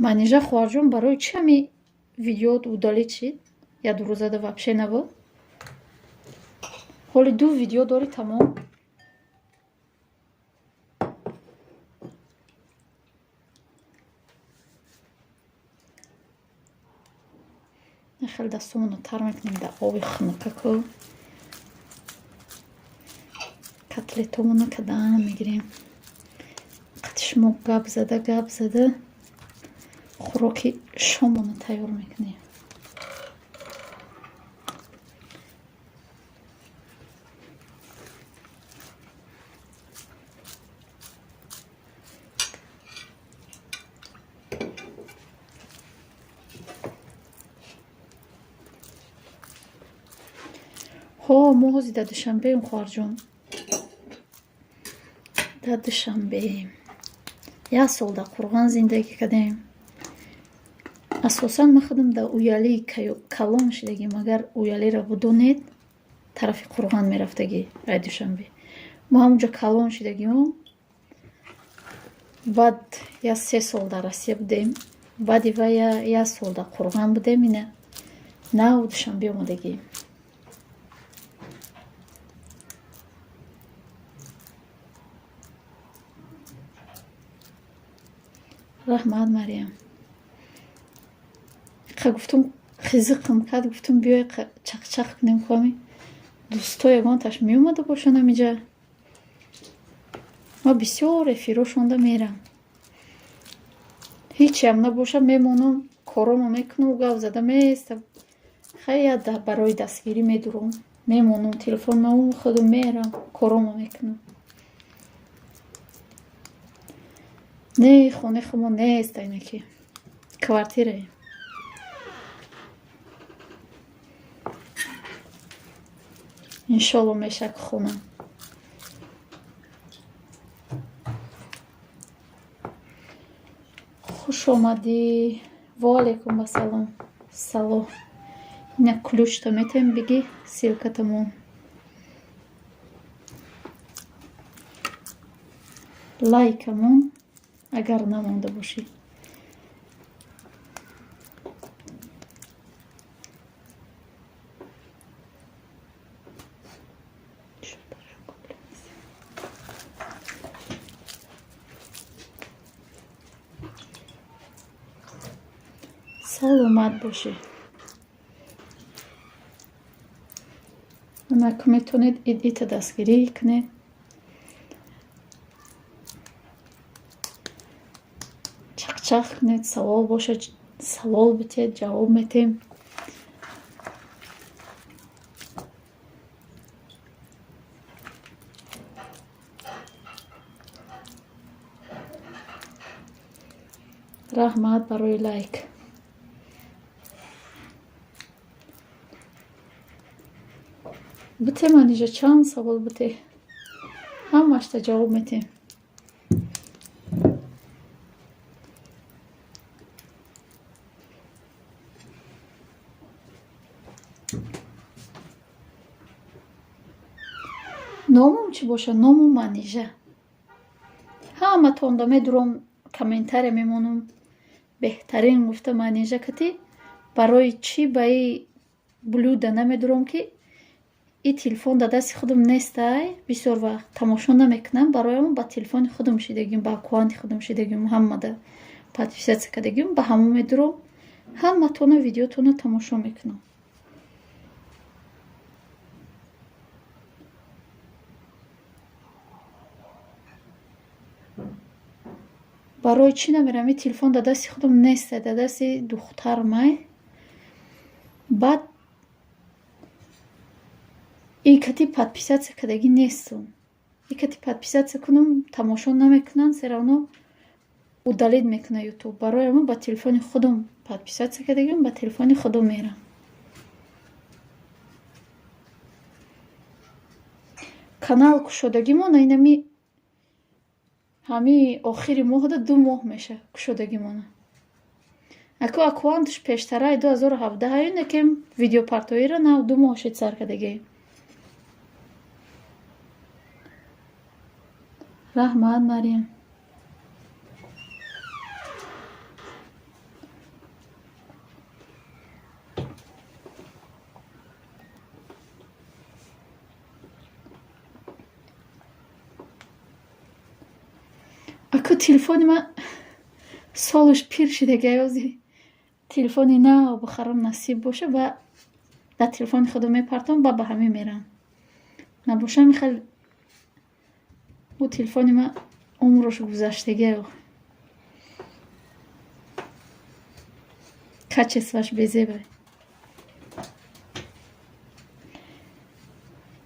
манижа хоҳарҷон барои чӣ ҳами видеоат удалид шид? Я ду рӯзада вообще набуд? ҳоли 2 видео дори тамом. хеле дастумонро тар мекунем дар оби хунукаку котлетамонро кадан мегирем. вақти шумо гап зада хӯроки шомонро тайёр мекунем. мо ҳози дар душанбеем хоҳарҷон. дар душанбеем. 1 сол дар Қурғон зиндагӣ кардем. асосан ман худам дар уялии калон шидагим. агар уялиро будонед тарафи Қурғон мерафтагӣ ай душанбе. мо ҳамунҷо калон шидагим. баъд 3 сол дар Россия будем. баъди ва 1 сол дар Қурғон будем. ина нав душанбе омадагим. раҳмат Мариям. гуфтум хизиқам кард, гуфтум биёй чақчақ кунем ками дӯсто ягонаташ меомада бошанд амиҷа. ма бисёр эфиро шонда мерам. ҳичиам набошад мемонам, коромо мекунам, гап зада меистам. хая барои дастгирӣ медурам. мемонам телефон меомам, худам мерам, коромо мекунам. не хонаи худмо нест, айнаки квартираем. иншолло мешак хона. хуш омадӣ. ва алайкум ассалом. салом. ина ключта метем биги силкатамон. лайкамон агар намонда бошӣ. саломат бошӣ. амак метонед ита дастгирӣ кунед. чақчақ кунед. савол бошад савол битед, ҷавоб метем. раҳмат барои лайк. бите манижа чанд савол бите. ҳамашта ҷавоб метем. номум чӣ бошад? номум манижа. ҳаматонда медурам, комментария мемонам. беҳтарин гуфта манижа кати барои чӣ ба и блюда намедурам ки и телефон дар дасти худам нестай. бисёр вақт тамошо намекунам. бароям ба телефони худам шидагим, ба аккаунти худам шидагим, ҳамада подписатсия кардагим. ба ҳама медурам. ҳаматона видеотона тамошо мекунам. барои чӣ намерам? и телефон дар дасти худам нестай, дар дасти духтармай. баъд и кати подписатсия кардагӣ нестам. и кати подписатсия кунам тамошо намекунанд, зеро оно удалид мекунад ютуб. барои мо ба телефони худам подписатсия кардагим, ба телефони худам мерам. канал кушодагимона инами ҳамин охири моҳда 2 моҳ меша кушодагимона. аку аккаунтш пештара 2017 инакем видеопартоира нав 2 моҳ шид сар кадаги. раҳмат Мариям. аку телефони ман солаш пир шида гаёзи телефони нав бихарам насиб боша ва дар телефони худам мепартам ба ҳамин мерам набоша михал бу телефони ман умрош гузаштагиё качестваш безебай.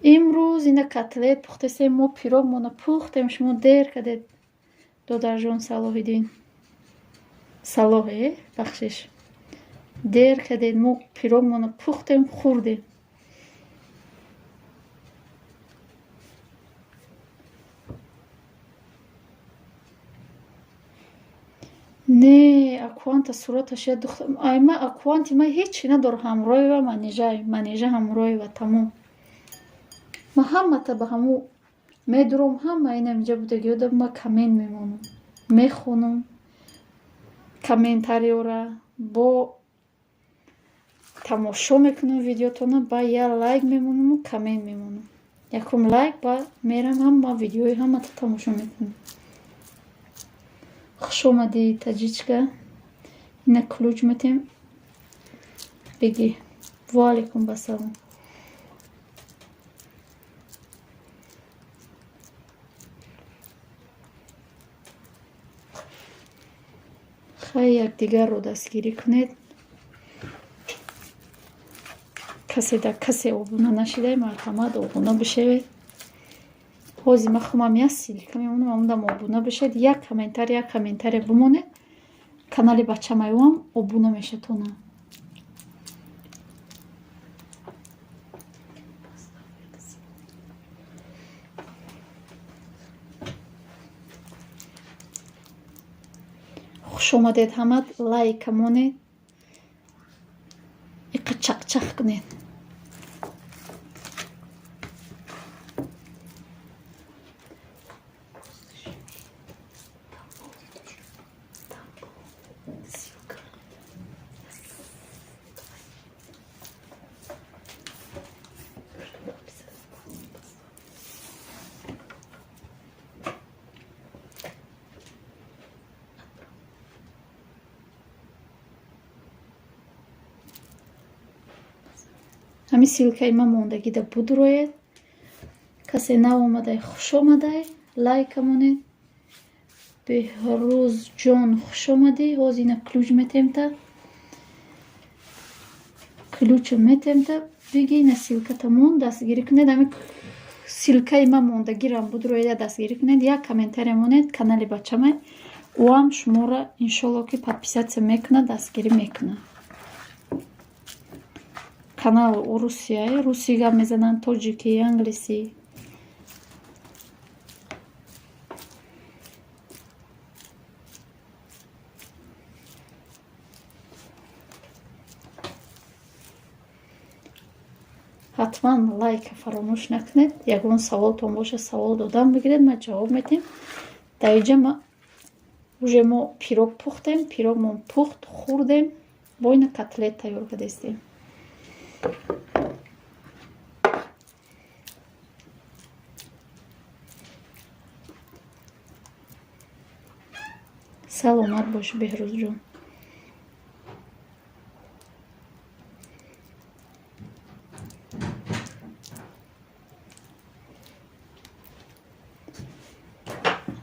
имрӯз ина котлет пухтасем, мо пирогмона пухтем. Шумо дер кардед додарҷон Салоҳиддин, Салоҳе бахшиш, дер кардед, мо пирогмона пухтем, хӯрдем. Не аккаунта сураташ я духтар ай ма аккаунти ма ҳечи надор ҳамроҳива манежа ҳамроҳива тамом. Ма ҳаммата ба ҳаму медурам, ҳамма инам инҷа будаги ёдам ма комент мемонам, мехонам комментариёра, бо тамошо мекунам видеотона, ба я лайк мемонам, коммент мемонам. Якум лайк ба мерам ҳамма видеои ҳаммата тамошо мекунам. Хуш омадӣ таҷичка. Ина ключ метем биги ва алайкум басалом. хай якдигарро дастгирӣ кунед. касе да касе обуна нашидаи марҳамат обуна бишавед. ҳози ма хумам я силка мемонам, амудам обуна бишед. як комментария бимонед. канали бачамайвам обуна мешатона. хуш омадед ҳамат. лайка монед, иқа чақчақ кунед. ҳамин силкаи ма мондагида будроед. касе нав омадай хуш омадай. лайка монед. беҳрӯзҷон хуш омадӣ. ҳоз ина ключ метемта. ключо метемта. биги ина силката мон дастгирӣ кунед. ҳамин силкаи ма мондагирам будроеда дастгирӣ кунед. як комментария монед. канали бачамай уам шуморо иншолло ки подписатсия мекуна, дастгирӣ мекуна. канал русияи русига мезананд, тоҷики, англиси. ҳатман лайка фаромӯш накунед. ягон саволтон боша савол додам бигиред, ма ҷавоб метем. дар инҷа уже мо пирог пухтем. пирогмон пухт, хӯрдем. бо ина котлет тайёр кардастем. саломат бош беҳрӯзҷон.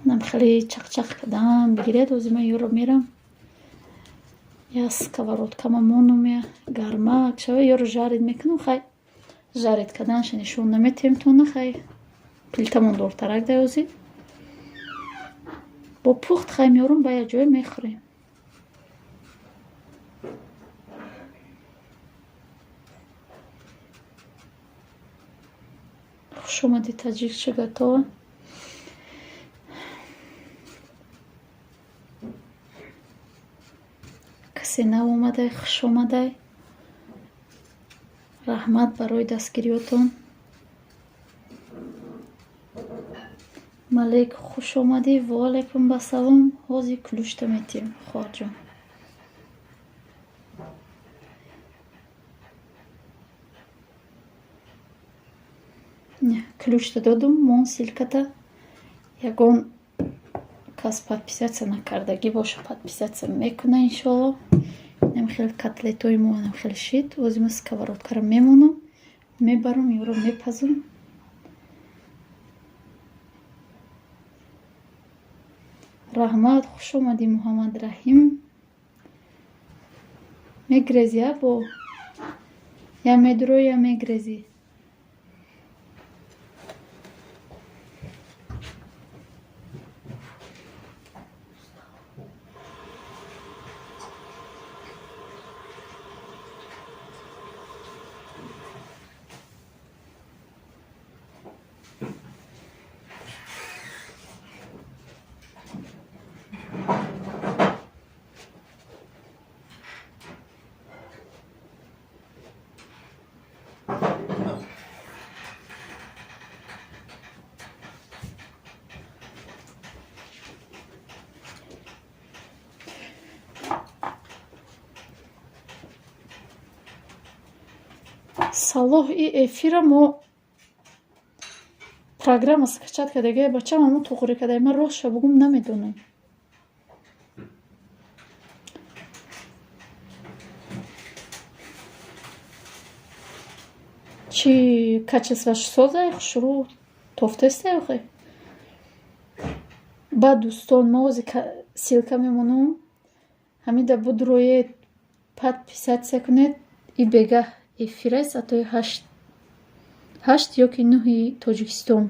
нам хеле чақчақ кардам бигиред. ҳозир ман ёро мерам я сковородкама монум я гармак шава ёро жарид мекунам. хай жарид карданаш нишон наметем тона. хай плитамон дортарак да ҳозир бо пухт хай меёрам ба як ҷое мехӯрем. хуш омадӣ таҷикча готова. касе нав омадай хуш омадай. раҳмат барои дастгириётон. малек хуш омадӣ. ва алайкум басалом. ҳозир ключта метем хоҳарҷон. ключта додум. мон силката ягон кас подписаться накардагӣ боша, подписаться мекуна иншоалло. Инам хеле котлетои моам хеле шит. Озима сковородкаро мемонам, мебарам, ёро мепазам. раҳмат, хуш омадӣ Муҳаммад Раҳим. Мегрезӣ або? Я медуро, я мегрезӣ? Салоҳ и эфира мо программа скачат кардагия бачама мо туғури кадай ма рост ша бугум намедонам. Чи качестваш созай шуру тофтестай охе. Ба дӯстон мо ози силка мемонам. Ҳамида будроед подписатсия кунед. И бега эфира сатои 8 ё ки 9 Тоҷикистон.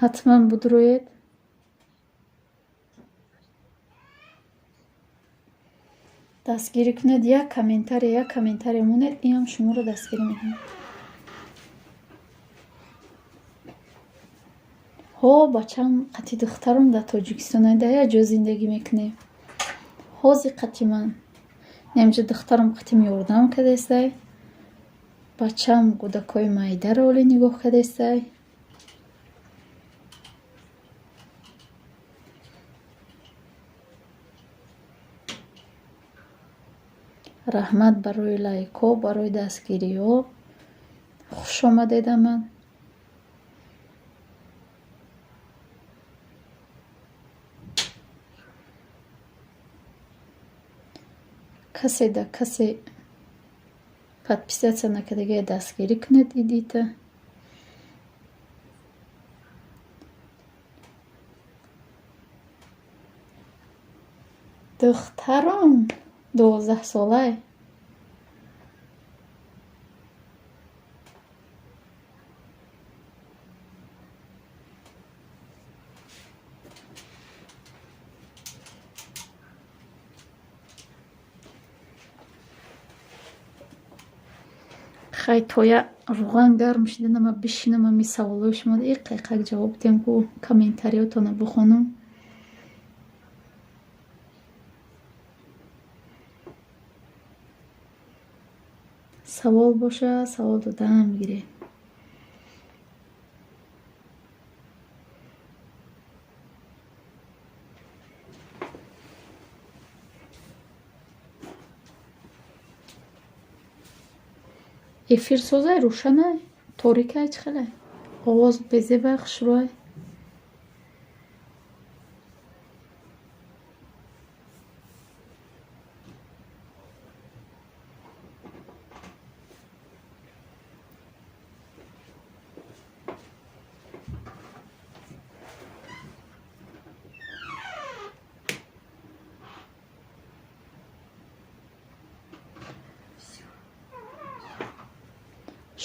Ҳатман будроед. Дастгирӣ кунед. Як комментарий монед. Инам шуморо дастгирӣ мекунад. ҳо бачам қати духтарам дар Тоҷикистон дар як ҷо зиндагӣ мекунем. ҳози қати ман немҷа духтарам қатим ёрдам кадестай. Бачам гӯдакои майдаро оли нигоҳ кадестай. раҳмат барои лайкҳо, барои дастгириҳо. хуш омадед аман. касе да касе подписаться накардагия дастгирӣ кунед идита. духтарам 12 солаи. хай тоя руған гарм шида нама бишинам ами саволои шумо иқиқак ҷавоб дем ку комментариётона бихонам. савол боша савол додан мегиред. эфирсозай рӯшанай, торикай чӣ хеле? овоз безебахш рӯай.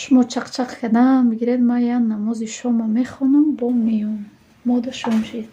шумо чақчақ кардан бигиред. Ман як намози шома мехонам бо миём. мода шом шид.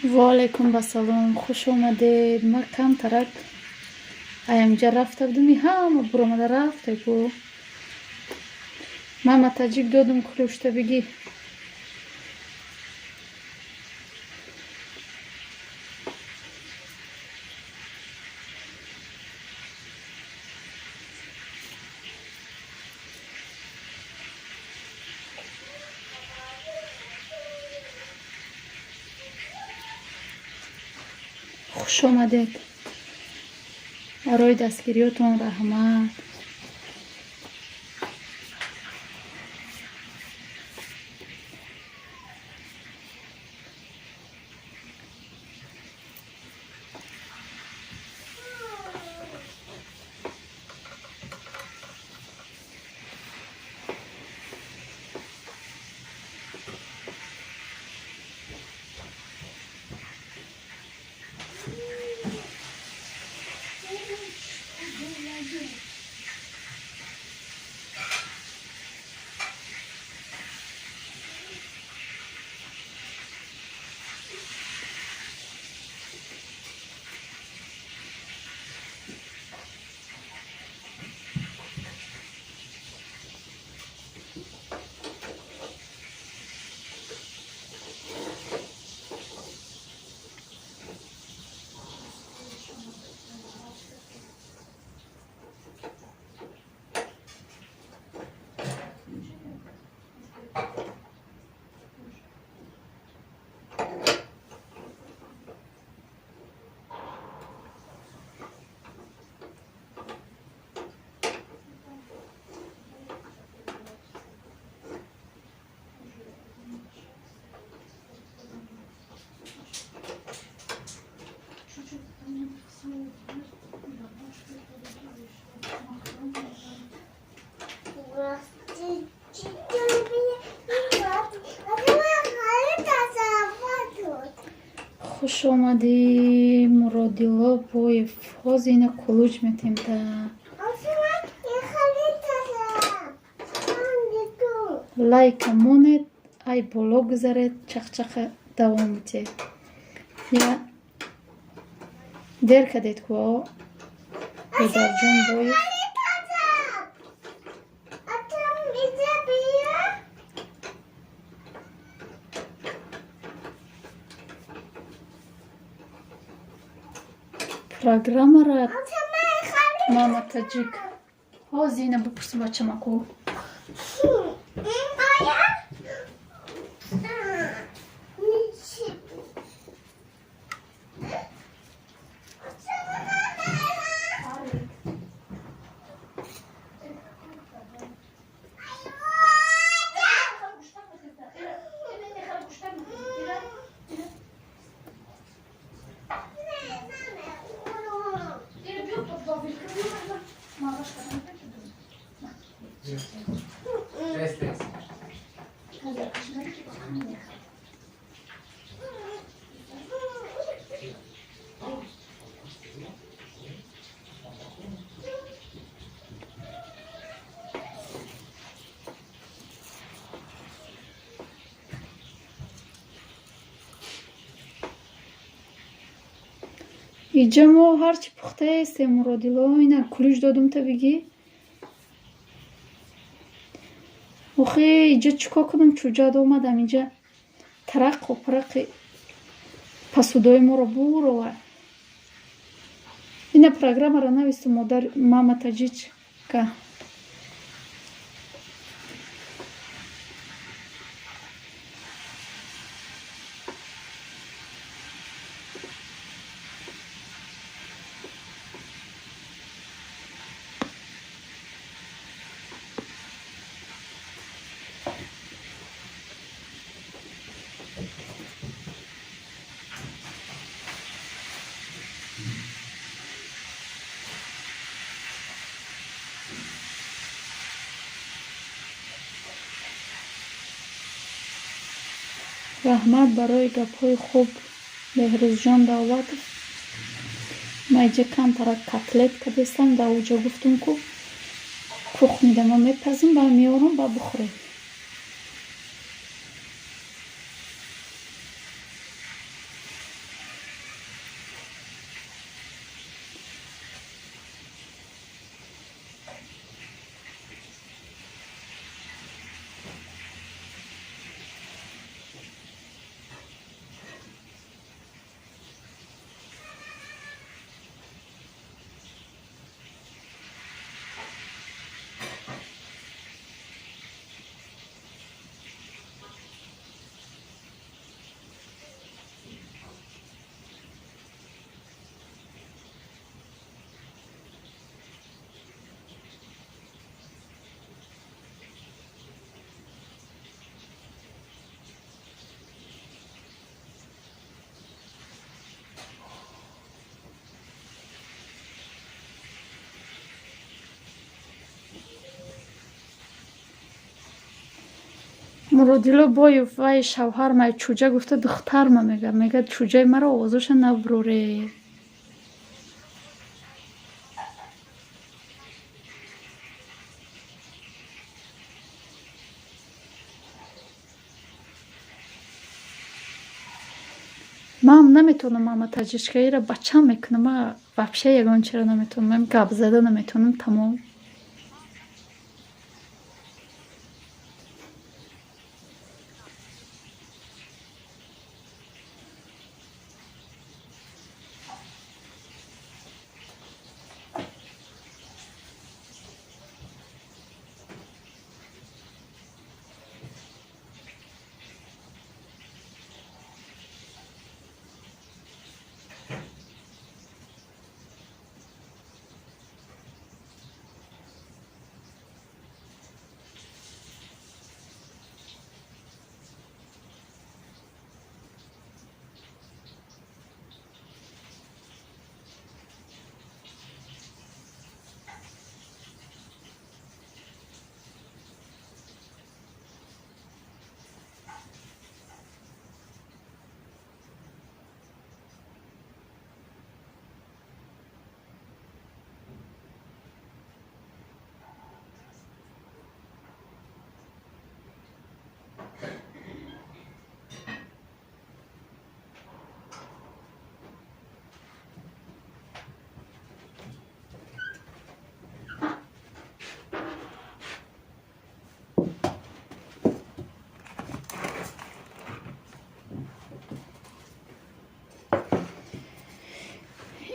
و علیکم بسلام، خوش اومدید. ما کم ترک اینجا رفته بودم، هم برآمده رفته کو من تاجیک دادم کلوشته بگی خوش اومدید. برای دستگیریتون رحمت. خوش اومدی مرادیلا بای فاز اینا کلوج میتیم تا لایک مونت ای بالا گذارید چخ دوام میته یا دیر کدید که پدر جون بای پروگرام را ماما تاجیک ها زینه بپرس بچه مکو اینجا ما هرچی پخته است مرادیلا اینا کلوش دادم تا بگی اوخی اینجا چکا کنم چوجاد اومدم اینجا ترق و پرق پسودای ما رو برو اینا پروگرام را نویست مادر ماما تاجیچ که رحمت برای گپ‌های خوب بهروز جان دعوت ما اینجا کم ترک کتلت که دستم در اوجا گفتم که پخ میدم و میپزم با میارم با بخوریم مرادیلو بایو وای شوهر ما چوجه گفته دختر ما میگه چوجه مرا آوازش نبروره. من نمیتونم اما تجربه را بچم میکنم. من вообще یگان چرا نمیتونم. من گپ زده نمیتونم تمام.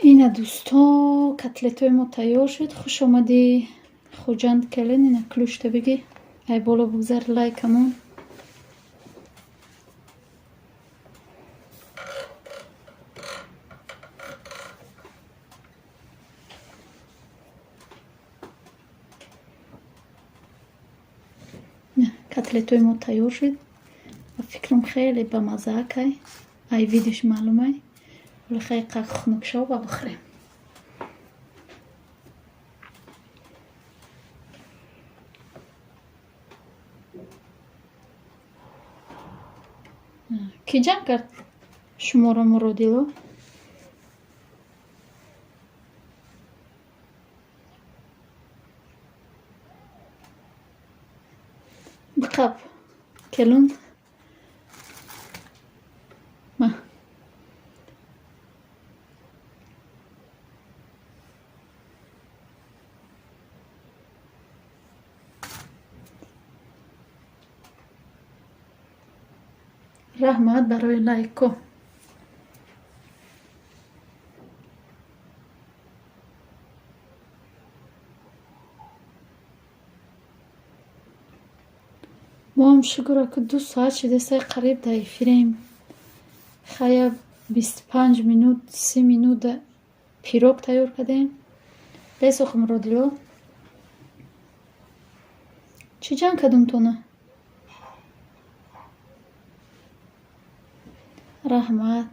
اینا دوستا کتلتای ما تیار شد. خوش آمدی خوجند کلین. اینا کلوشته بگی ای بالا بگذار لایکمون. کتلتای ما تیار شد و فکرم خیلی به مزه که ای ویدیوش معلومه ولی خیلی خنک شو و بخوریم. کی جمع کرد شما را مرادیلو؟ بقب کلون ما رحمت برای لایکو. ما هم شکر که 2 ساعت شده سه قریب در افیریم. خیلی 25 minut 30 minut پیروگ تیار کردیم. بسخم رادیو چی جان کدوم تونه؟ رحمت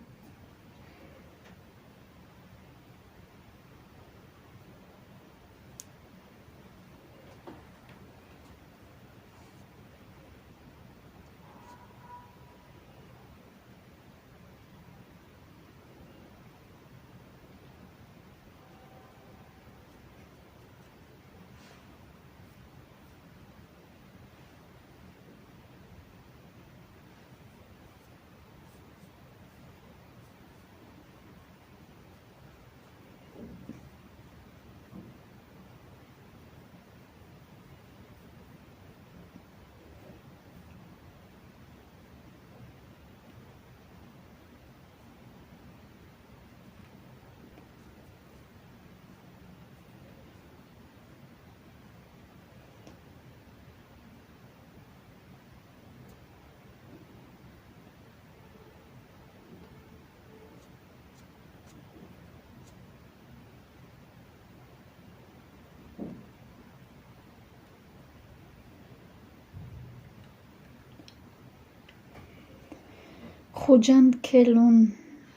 خوجند کلون.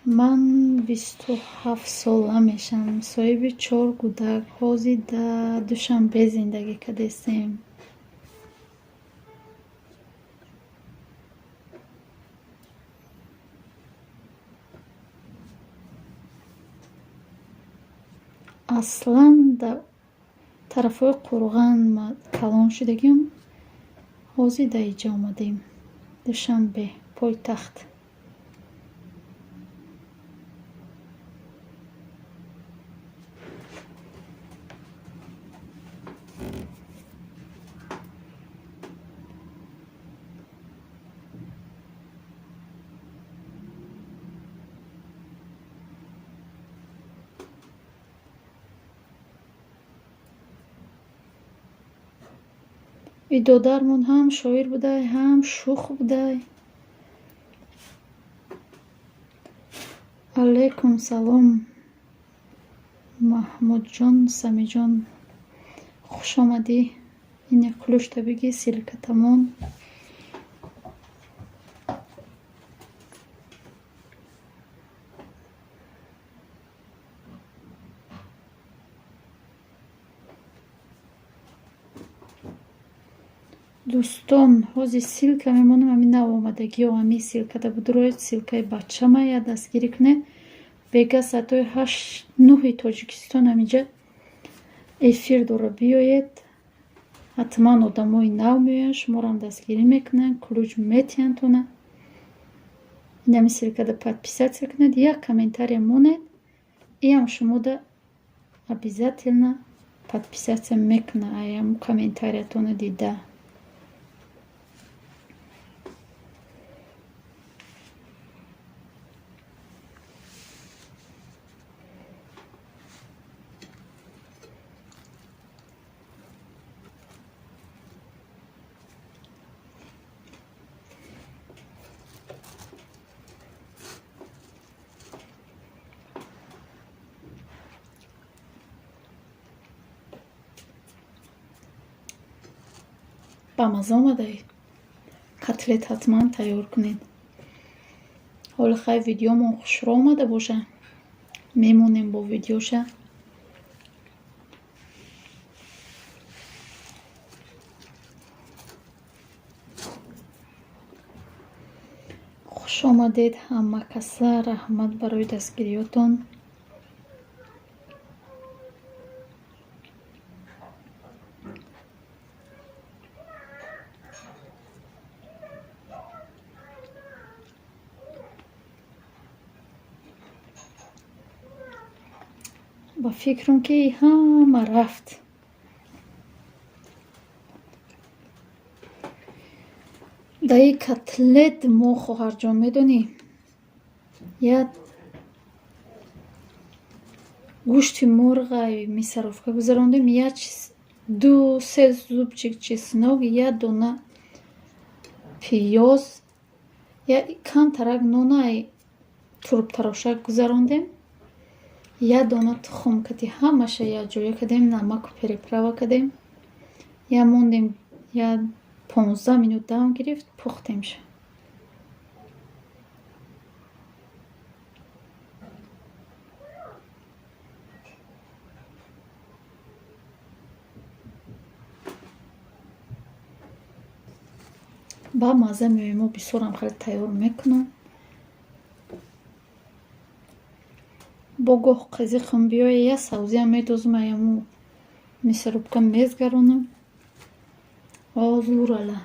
من 27 ساله میشم. صاحب 4 کودک. حاضی در دوشنبه زندگی کردیم. аслан дар тарафҳои қурған калон шудагим, ҳозир дар иҷа омадем. душанбе, пойтахт. идодармон ҳам шоир будай, ҳам шух будай. алайкум салом маҳмудҷон, самиҷон, хуш омадӣ. ине кулушта биги силкатамон. дӯстон, ҳозир силка мемонам. ами навомадагиё ами силкада будроед, силкаи бачамая дастгирӣ кунед. бега саатои 8-9 тоҷикистон амиҷа эфир дора, биёед. ҳатман одамои нав меоянд, шуморам дастгирӣ мекунанд, ключ метиҳанд. инами силкада подписатсия кунед, як комментария монед, иам шумода обязательно подписатсия мекунад. аям комментариятона дида. ба маза омадаи котлет ҳатман тайёр кунед. ҳоли хай видеомон хушро омада боша, мемонем бо видеоша. хуш омадед ҳама каса. раҳмат барои дастгириётон. ба фикрам ки ҳама рафт. даи котлет мо хоҳарҷон медонӣ, як гӯшти мурғаи мисаровка гузарондем, як 2-3 зубчик чеснок, як дона пиёз, як камтарак нонаи турбтарошак гузарондем, як дона тухм кати, ҳамаша якҷоя кардем, намаку переправа кардем. як мондем, як 15 минут дам гирифт, пухтемша. ба маза меоем, мо бисёрам хеле тайёр мекунам. бо гоҳ қазиқам биёя, як савзиам медозам, аяму мисарубка мезгаронам. озурала.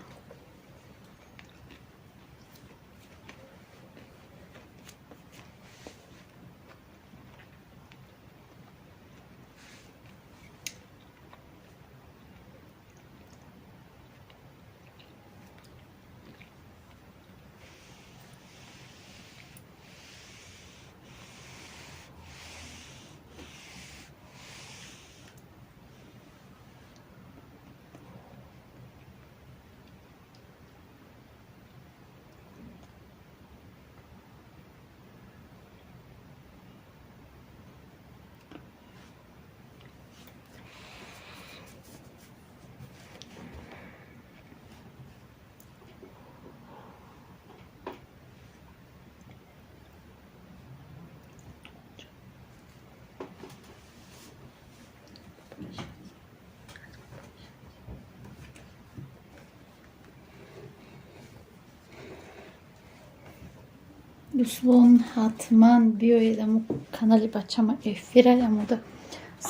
дӯстон ҳатман биёед аму канали бачама эфира ямуда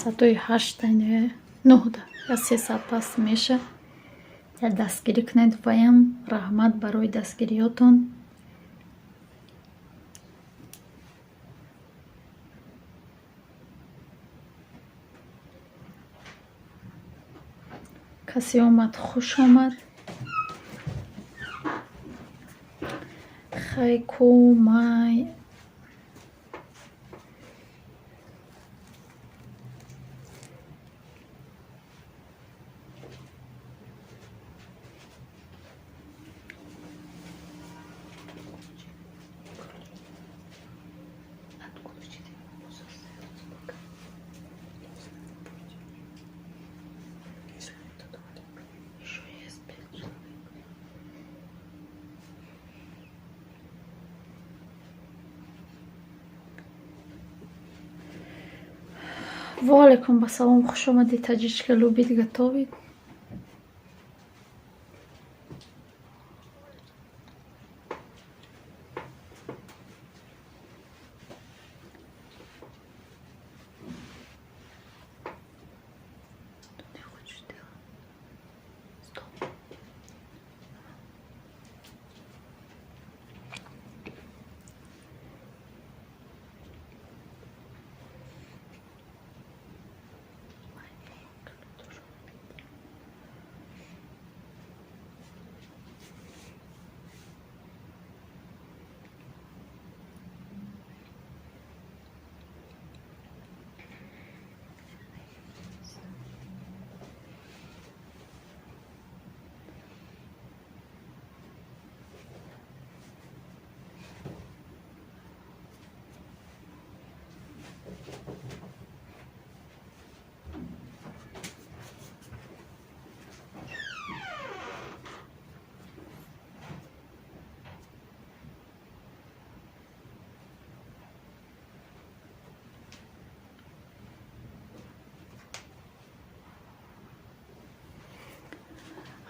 сатои 8 9 я 3 саат пас меша. Я дастгирӣ кунед ваям раҳмат барои дастгириётон. касе омад хуш омад. хайкумай وعلیکم با سلام، خوش آمدید. تاجیچ любит готовить.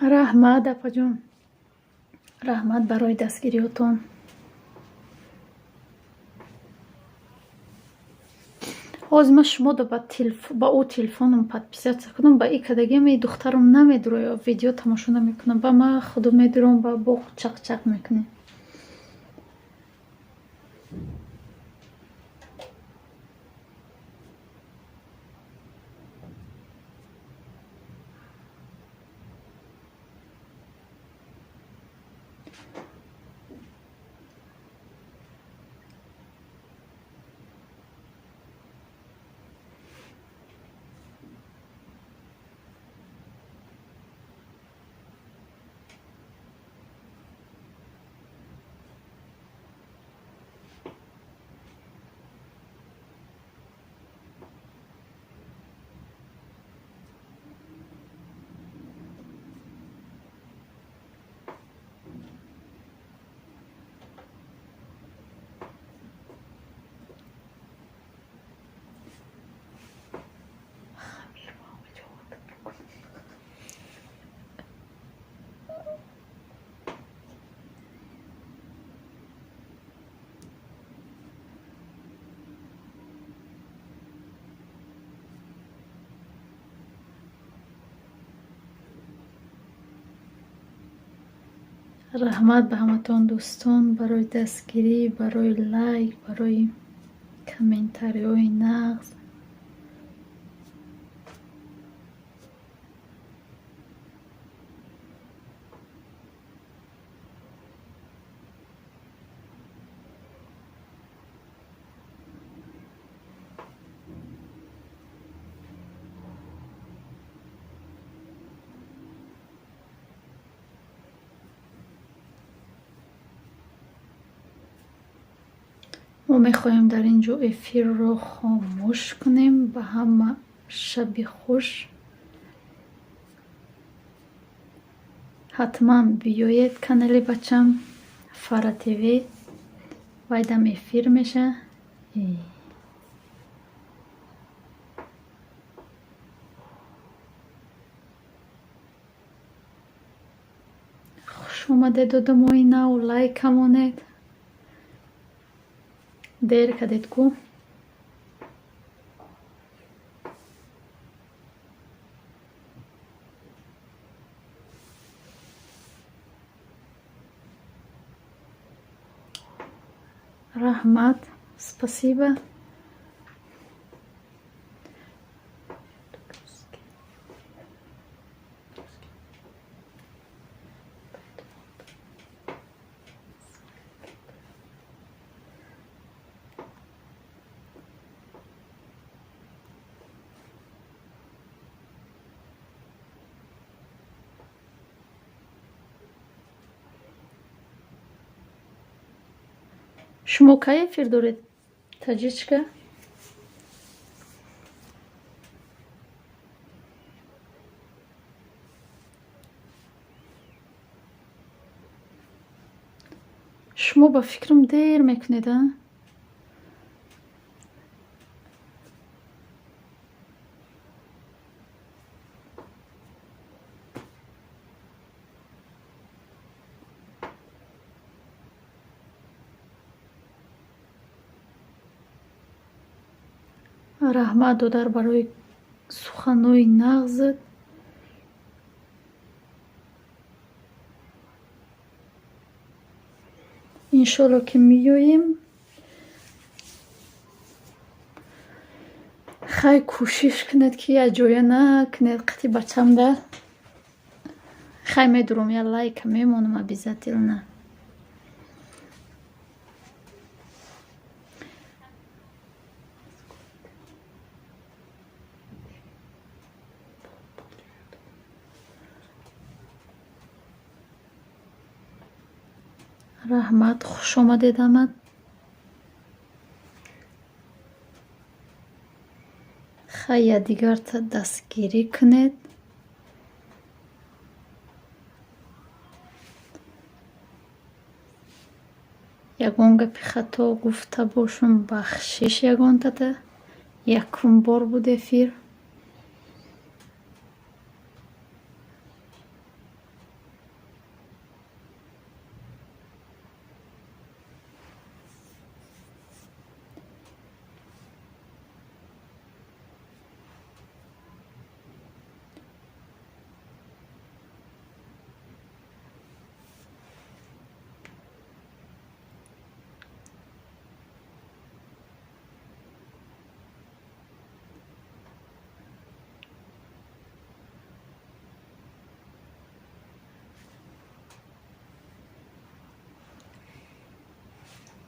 رحمت اپا جون، رحمت برای دستگیریاتون. از ما شما دو با او تلفنم подписаться کنم. با این کدگی می دخترم نمیدروی ویدیو تماشا نمیکنم. با ما خودم میدروم با بوق چق چق میکنه. رحمت به همتون دوستان برای دستگیری، برای لایک، برای کامنتاری های نقد. ما میخوایم در اینجا افیر رو خاموش کنیم. به همه شب خوش. حتما بیایید کانال بچم فارا تیوی وایدم افیر میشه. خوش اومده دودموی نو. لایک همونید دیر کدید کو. Рахмат, спасибо. شما کی افیر دارید تاجیچکا؟ شما با فکرم دیر میکنید ها؟ رحمت دادر برای سخنوی نغزت. انشالله که میاییم خیلی کوشش کنید که یه جایه نکنید قطعی بچم ده خیلی میدروم یه لایک میمونم بیزتیل نه. رحمت خوش آمدید آمد. خیلی دیگر تا دستگیری کنید. یگان گپی خطا گفته باشم بخشش یگان تده یکم بار بوده فیر.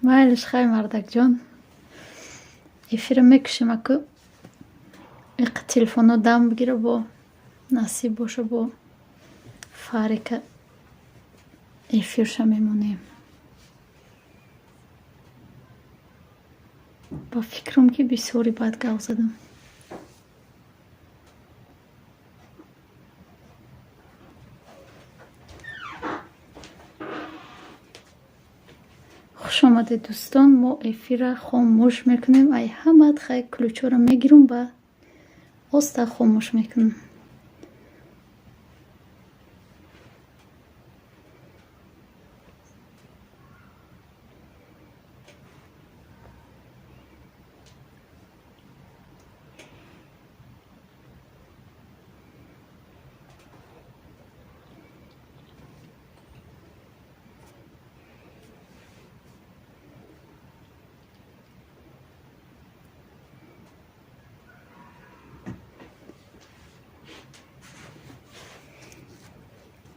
مایلش خیلی مردک جان افیر میکشیم اکو ایق تلفونو دم بگیره با نصیب باشه با فاری که افیرش میمونیم. با فکرم که بسیاری باید گو زدم. خوش آمده دوستان. ما افیر خاموش میکنیم. ای همه خیلی کلوچه رو میگیرم با آستا خاموش میکنم.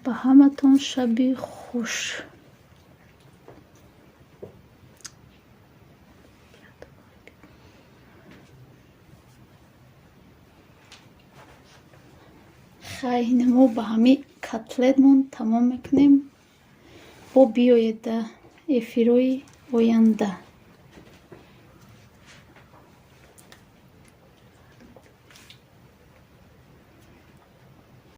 با همه تون شبی خوش. خیلی ما با همه کتلتمون تمام میکنیم. با بیایید افیروی آینده.